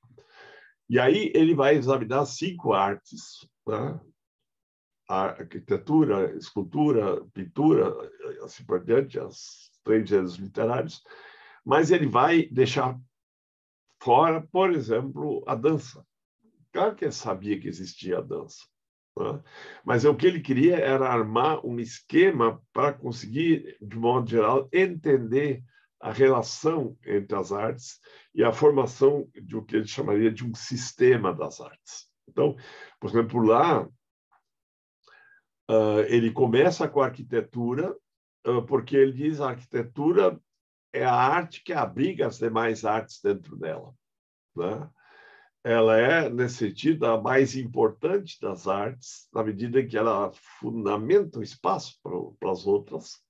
Speaker 1: E aí ele vai examinar 5 artes, né? A arquitetura, a escultura, pintura, assim por diante, os 3 gêneros literários, mas ele vai deixar fora, por exemplo, a dança. Claro que ele sabia que existia a dança, né? Mas o que ele queria era armar um esquema para conseguir, de modo geral, entender a relação entre as artes e a formação de o que ele chamaria de um sistema das artes. Então, por exemplo, lá, ele começa com a arquitetura, porque ele diz que a arquitetura é a arte que abriga as demais artes dentro dela, né? Ela é, nesse sentido, a mais importante das artes, na medida em que ela fundamenta o espaço para as outras.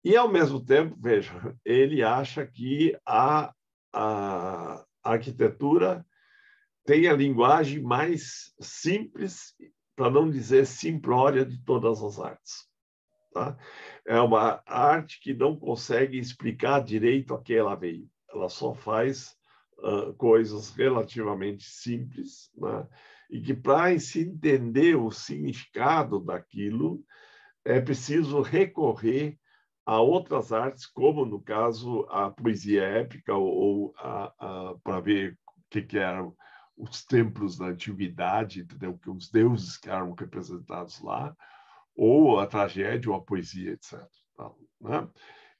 Speaker 1: E, ao mesmo tempo, veja, ele acha que a arquitetura tem a linguagem mais simples, para não dizer simplória, de todas as artes. Tá? É uma arte que não consegue explicar direito a que ela veio. Ela só faz coisas relativamente simples, né? E que, para se entender o significado daquilo, é preciso recorrer há outras artes, como, no caso, a poesia épica, ou para ver o que eram os templos da antiguidade, entendeu? Que os deuses que eram representados lá, ou a tragédia, ou a poesia, etc. Né?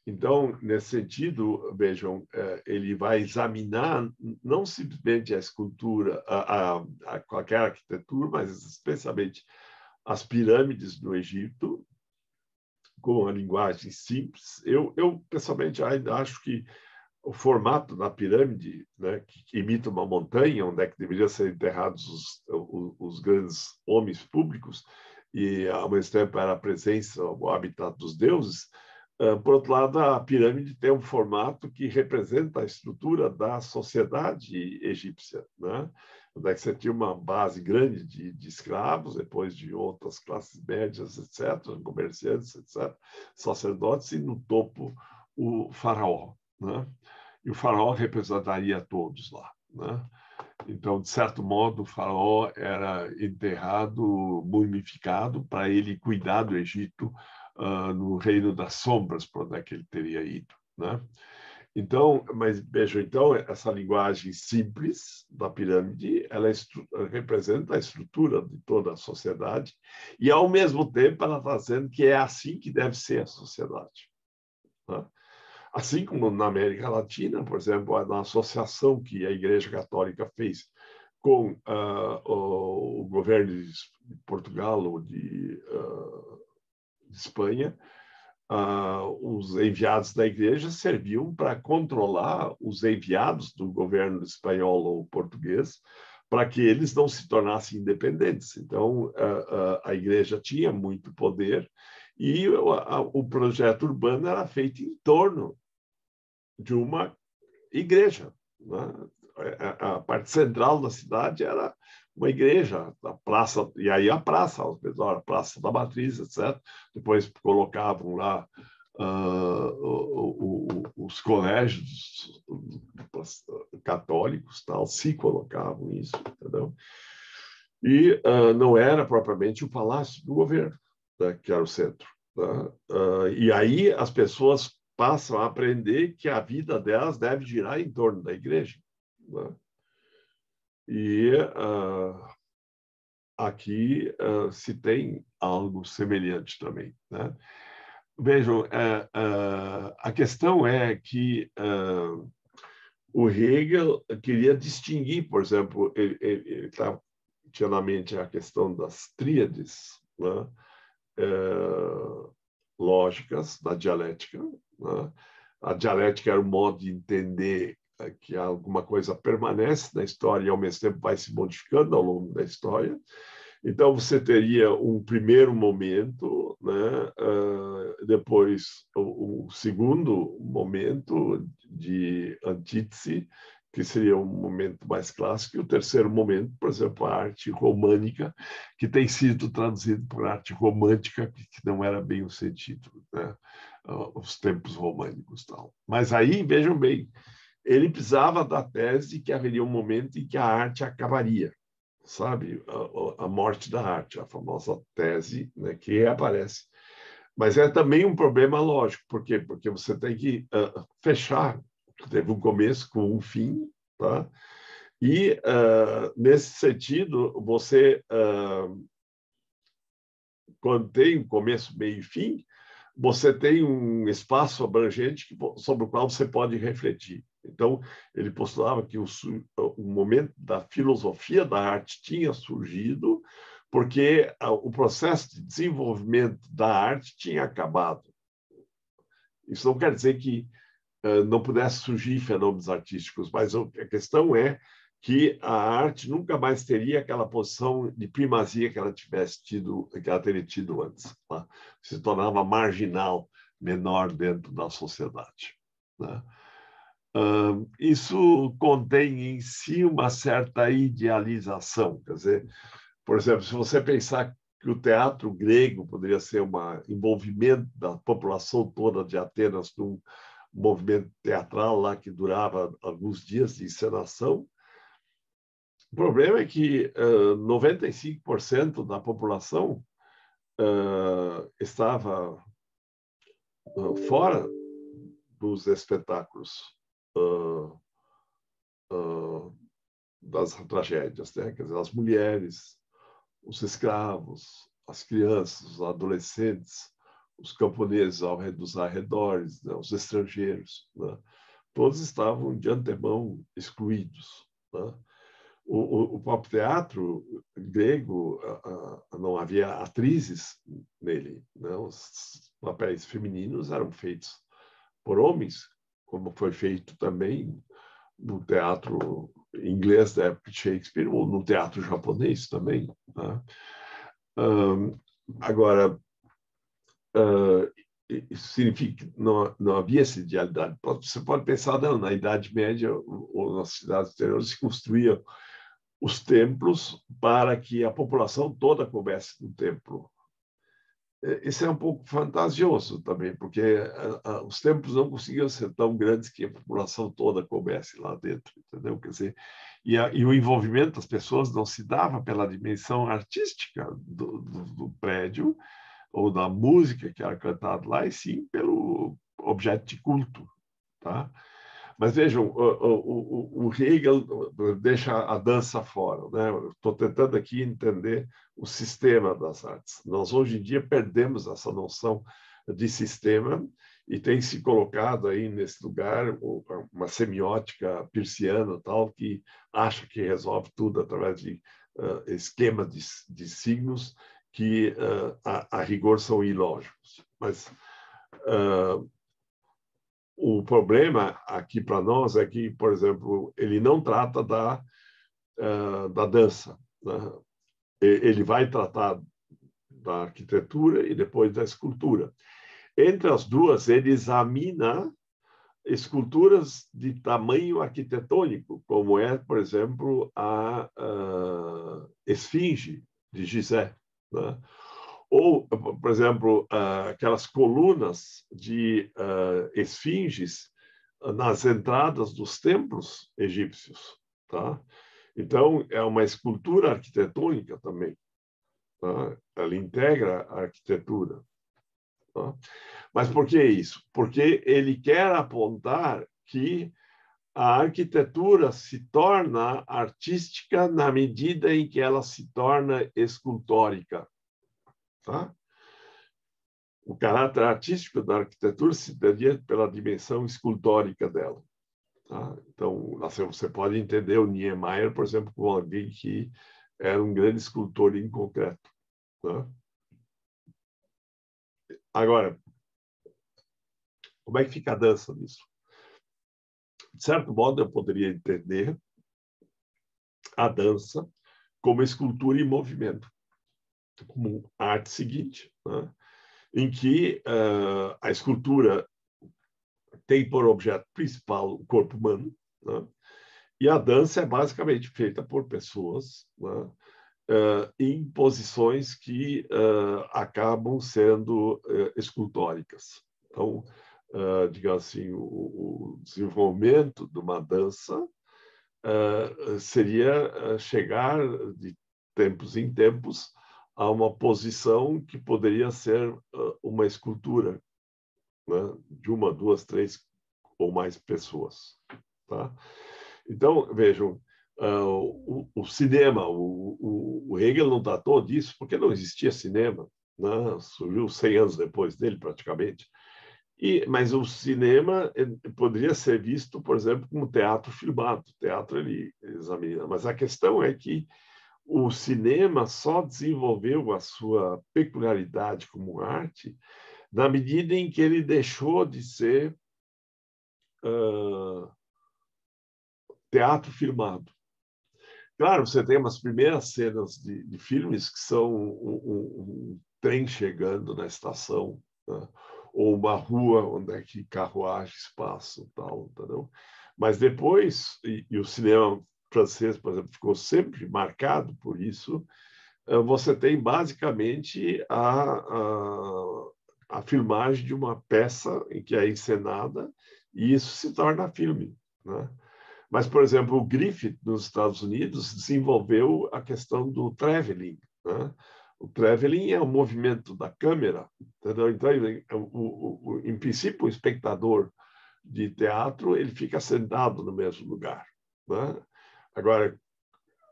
Speaker 1: Então, nesse sentido, vejam, ele vai examinar não simplesmente a escultura, qualquer arquitetura, mas especialmente as pirâmides do Egito, com uma linguagem simples. Eu pessoalmente, ainda acho que o formato da pirâmide, né, que imita uma montanha, onde é que deveriam ser enterrados os grandes homens públicos, e, ao mesmo tempo, era a presença, o habitat dos deuses. Por outro lado, a pirâmide tem um formato que representa a estrutura da sociedade egípcia, né? Onde é que você tinha uma base grande de escravos, depois de outras classes médias, etc., comerciantes, etc., sacerdotes, e no topo o faraó, né? E o faraó representaria todos lá, né? Então, de certo modo, o faraó era enterrado, mumificado, para ele cuidar do Egito no reino das sombras, para onde é que ele teria ido, né? Então, mas vejam, então, essa linguagem simples da pirâmide, ela representa a estrutura de toda a sociedade, e, ao mesmo tempo, ela está dizendo que é assim que deve ser a sociedade, né? Assim como na América Latina, por exemplo, na associação que a Igreja Católica fez com o governo de Portugal ou de Espanha, os enviados da Igreja serviam para controlar os enviados do governo espanhol ou português, para que eles não se tornassem independentes. Então, a Igreja tinha muito poder, e o projeto urbano era feito em torno de uma igreja, né? A parte central da cidade era uma igreja, a praça, e aí a praça, a Praça da Matriz, etc. Depois colocavam lá os colégios católicos, tal, se colocavam isso, entendeu? E não era propriamente o palácio do governo, né, que era o centro, né? E aí as pessoas passam a aprender que a vida delas deve girar em torno da igreja, né? E aqui se tem algo semelhante também, né? Vejam, a questão é que o Hegel queria distinguir, por exemplo, ele tinha na mente a questão das tríades, né? Lógicas da dialética, né? A dialética era um modo de entender que alguma coisa permanece na história e, ao mesmo tempo, vai se modificando ao longo da história. Então, você teria um primeiro momento, né? Depois o segundo momento de antítese, que seria um momento mais clássico, e o terceiro momento, por exemplo, a arte românica, que tem sido traduzido por arte romântica, que não era bem o sentido, né? Os tempos românicos, tal. Mas aí, vejam bem, ele precisava da tese que haveria um momento em que a arte acabaria, sabe? A morte da arte, a famosa tese, né, que aparece. Mas é também um problema lógico. Por quê? Porque você tem que fechar. Teve um começo com um fim, tá? E, nesse sentido, você, quando tem um começo, meio e fim, você tem um espaço abrangente sobre o qual você pode refletir. Então, ele postulava que o momento da filosofia da arte tinha surgido porque o processo de desenvolvimento da arte tinha acabado. Isso não quer dizer que não pudesse surgir fenômenos artísticos, mas a questão é que a arte nunca mais teria aquela posição de primazia que ela teria tido antes, tá? Se tornava marginal, menor dentro da sociedade, né? Isso contém em si uma certa idealização, quer dizer, por exemplo, se você pensar que o teatro grego poderia ser um envolvimento da população toda de Atenas num movimento teatral lá que durava alguns dias de encenação, o problema é que 95% da população estava fora dos espetáculos das tragédias, né? Quer dizer, as mulheres, os escravos, as crianças, os adolescentes, os camponeses dos arredores, né? Os estrangeiros, né? Todos estavam de antemão excluídos, né? O próprio teatro grego, não havia atrizes nele, né? Os papéis femininos eram feitos por homens, como foi feito também no teatro inglês da época de Shakespeare, ou no teatro japonês também, né? Agora, isso significa que não havia essa idealidade. Você pode pensar, não, na Idade Média ou nas cidades interiores se construíam os templos para que a população toda coubesse no templo. Isso é um pouco fantasioso também, porque os templos não conseguiam ser tão grandes que a população toda coubesse lá dentro, entendeu? Quer dizer, e o envolvimento das pessoas não se dava pela dimensão artística do prédio ou da música que era cantada lá, e sim pelo objeto de culto, tá? Mas vejam, o Hegel deixa a dança fora, né? Estou tentando aqui entender o sistema das artes. Nós, hoje em dia, perdemos essa noção de sistema e tem se colocado aí nesse lugar uma semiótica peirciana tal, que acha que resolve tudo através de esquema de signos que, a rigor, são ilógicos. Mas o problema aqui para nós é que, por exemplo, ele não trata da dança, né? Ele vai tratar da arquitetura e depois da escultura. Entre as duas, ele examina esculturas de tamanho arquitetônico, como é, por exemplo, a Esfinge de Gizé, né? Ou, por exemplo, aquelas colunas de esfinges nas entradas dos templos egípcios, tá? Então, é uma escultura arquitetônica também, tá? Ela integra a arquitetura, tá? Mas por que isso? Porque ele quer apontar que a arquitetura se torna artística na medida em que ela se torna escultórica, tá? O caráter artístico da arquitetura se entendia pela dimensão escultórica dela, tá? Então, você pode entender o Niemeyer, por exemplo, como alguém que era um grande escultor em concreto, tá? Agora, como é que fica a dança nisso? De certo modo, eu poderia entender a dança como escultura em movimento, como arte seguinte, né? Em que a escultura tem por objeto principal o corpo humano, né? E a dança é basicamente feita por pessoas, né, em posições que acabam sendo escultóricas. Então, digamos assim, o desenvolvimento de uma dança seria chegar de tempos em tempos a uma posição que poderia ser uma escultura, né, de uma, duas, três ou mais pessoas, tá? Então, vejam, o cinema, o Hegel não tratou disso porque não existia cinema, né? Surgiu 100 anos depois dele, praticamente. Mas o cinema poderia ser visto, por exemplo, como teatro filmado. O teatro ele examina. Mas a questão é que o cinema só desenvolveu a sua peculiaridade como arte na medida em que ele deixou de ser teatro filmado. Claro, você tem umas primeiras cenas de filmes que são um trem chegando na estação, né? Ou uma rua onde é que carruagens passam, tal, entendeu? Mas depois, e o cinema francês, por exemplo, ficou sempre marcado por isso, você tem basicamente a filmagem de uma peça em que é encenada e isso se torna filme, né? Mas, por exemplo, o Griffith, nos Estados Unidos, desenvolveu a questão do traveling, né? O traveling é o movimento da câmera, entendeu? Então, em princípio, o espectador de teatro ele fica sentado no mesmo lugar, né? Agora,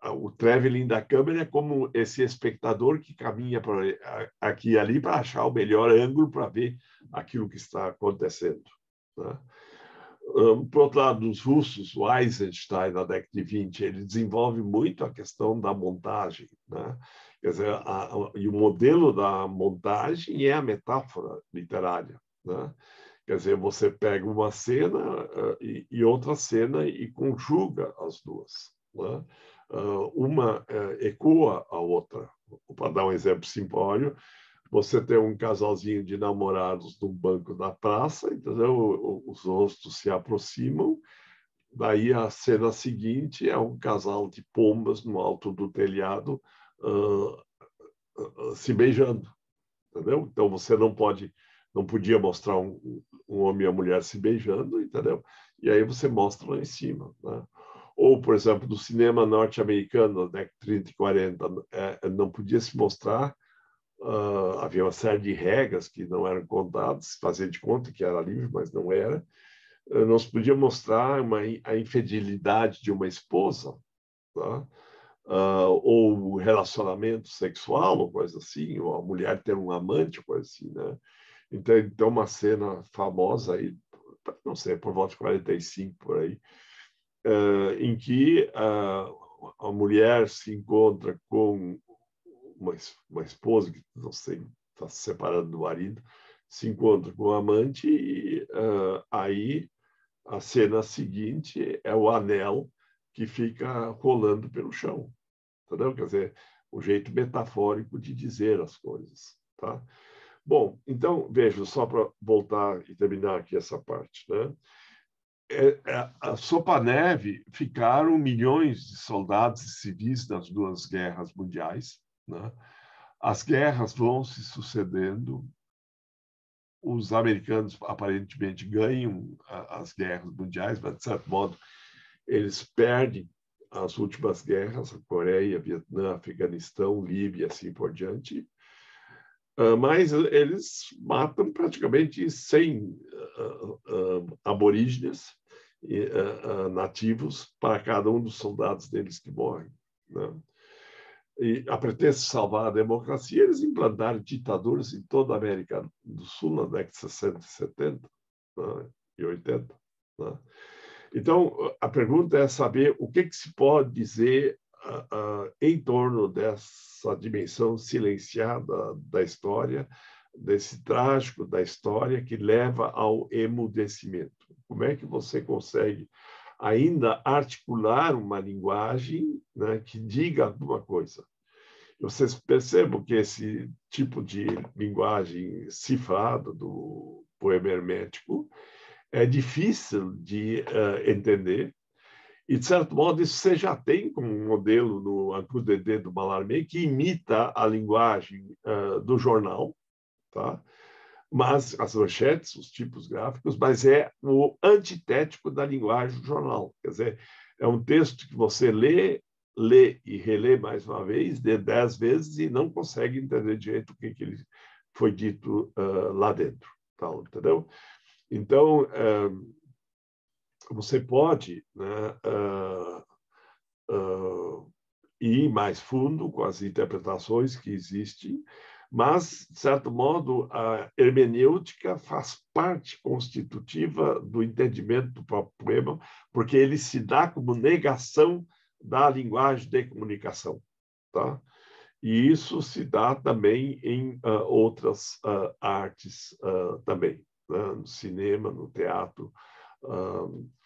Speaker 1: o traveling da câmera é como esse espectador que caminha aqui e ali para achar o melhor ângulo para ver aquilo que está acontecendo, né? Por outro lado, os russos, o Eisenstein, na década de 20, ele desenvolve muito a questão da montagem, né? Quer dizer, e o modelo da montagem é a metáfora literária, né? Quer dizer, você pega uma cena e outra cena e conjuga as duas, né? Uma ecoa a outra. Para dar um exemplo simplório, você tem um casalzinho de namorados num banco da praça, entendeu? Os rostos se aproximam, daí a cena seguinte é um casal de pombas no alto do telhado se beijando, entendeu? Então você não podia mostrar um homem e a mulher se beijando, entendeu? E aí você mostra lá em cima, né? Ou, por exemplo, do cinema norte-americano, da década de 30 e 40, não podia se mostrar. Havia uma série de regras que não eram contadas, fazia de conta que era livre, mas não era. Não se podia mostrar a infidelidade de uma esposa, tá? Ou relacionamento sexual, ou coisa assim, ou a mulher ter um amante, coisa assim, né? Então uma cena famosa aí, não sei, por volta de 45, por aí, em que a mulher se encontra com uma esposa que, não sei, está se separando do marido, se encontra com o amante e aí a cena seguinte é o anel que fica rolando pelo chão, entendeu? Quer dizer, o jeito metafórico de dizer as coisas, tá? Bom, então, veja, só para voltar e terminar aqui essa parte, né? A sopa-neve ficaram milhões de soldados e civis nas duas guerras mundiais, né? As guerras vão se sucedendo, os americanos aparentemente ganham as guerras mundiais, mas, de certo modo, eles perdem as últimas guerras, a Coreia, Vietnã, Afeganistão, Líbia, assim por diante, mas eles matam praticamente 100 aborígenes nativos para cada um dos soldados deles que morrem, né? E, a pretexto de salvar a democracia, eles implantaram ditaduras em toda a América do Sul na década de 60, 70, né, e 80. Né? Então, a pergunta é saber o que se pode dizer em torno dessa dimensão silenciada da história, desse trágico da história que leva ao emudecimento. Como é que você consegue ainda articular uma linguagem, né, que diga alguma coisa? Vocês percebam que esse tipo de linguagem cifrada do poema hermético é difícil de entender. E, de certo modo, isso você já tem como um modelo no Ancu Dedê do Mallarmé, que imita a linguagem do jornal, tá? Mas as manchetes, os tipos gráficos, mas é o antitético da linguagem do jornal. Quer dizer, é um texto que você lê e relê mais uma vez, lê 10 vezes e não consegue entender direito o que ele foi dito lá dentro, tá? Entendeu? Então, você pode, né, ir mais fundo com as interpretações que existem, mas, de certo modo, a hermenêutica faz parte constitutiva do entendimento do próprio poema, porque ele se dá como negação da linguagem de comunicação, tá? E isso se dá também em outras artes também, né? No cinema, no teatro,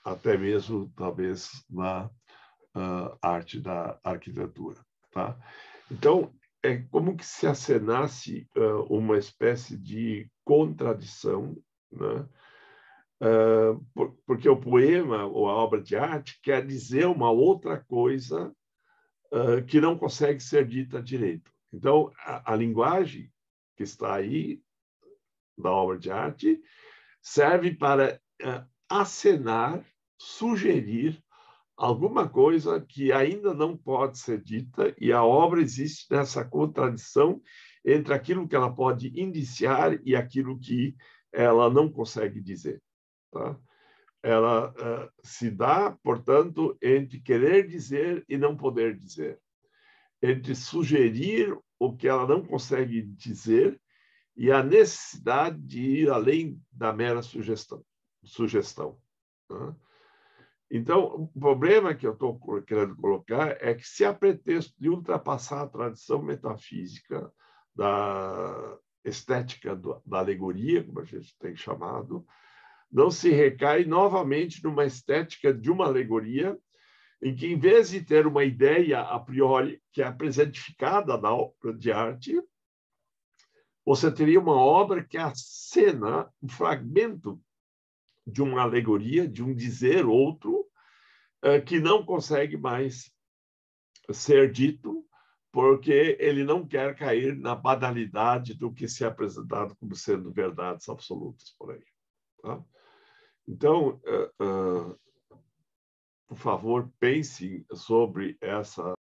Speaker 1: até mesmo, talvez, na arte da arquitetura, tá? Então, é como que se acenasse uma espécie de contradição, né? Porque o poema ou a obra de arte quer dizer uma outra coisa que não consegue ser dita direito. Então, a linguagem que está aí da obra de arte serve para acenar, sugerir alguma coisa que ainda não pode ser dita, e a obra existe nessa contradição entre aquilo que ela pode indiciar e aquilo que ela não consegue dizer. Tá? Ela se dá, portanto, entre querer dizer e não poder dizer, entre sugerir o que ela não consegue dizer e a necessidade de ir além da mera sugestão. Tá? Então, o problema que eu estou querendo colocar é que, se há pretexto de ultrapassar a tradição metafísica da estética da alegoria, como a gente tem chamado, não se recai novamente numa estética de uma alegoria em que, em vez de ter uma ideia a priori que é presentificada na obra de arte, você teria uma obra que acena um fragmento de uma alegoria, de um dizer outro, que não consegue mais ser dito, porque ele não quer cair na banalidade do que se é apresentado como sendo verdades absolutas por aí. Tá? Então, por favor, pense sobre essa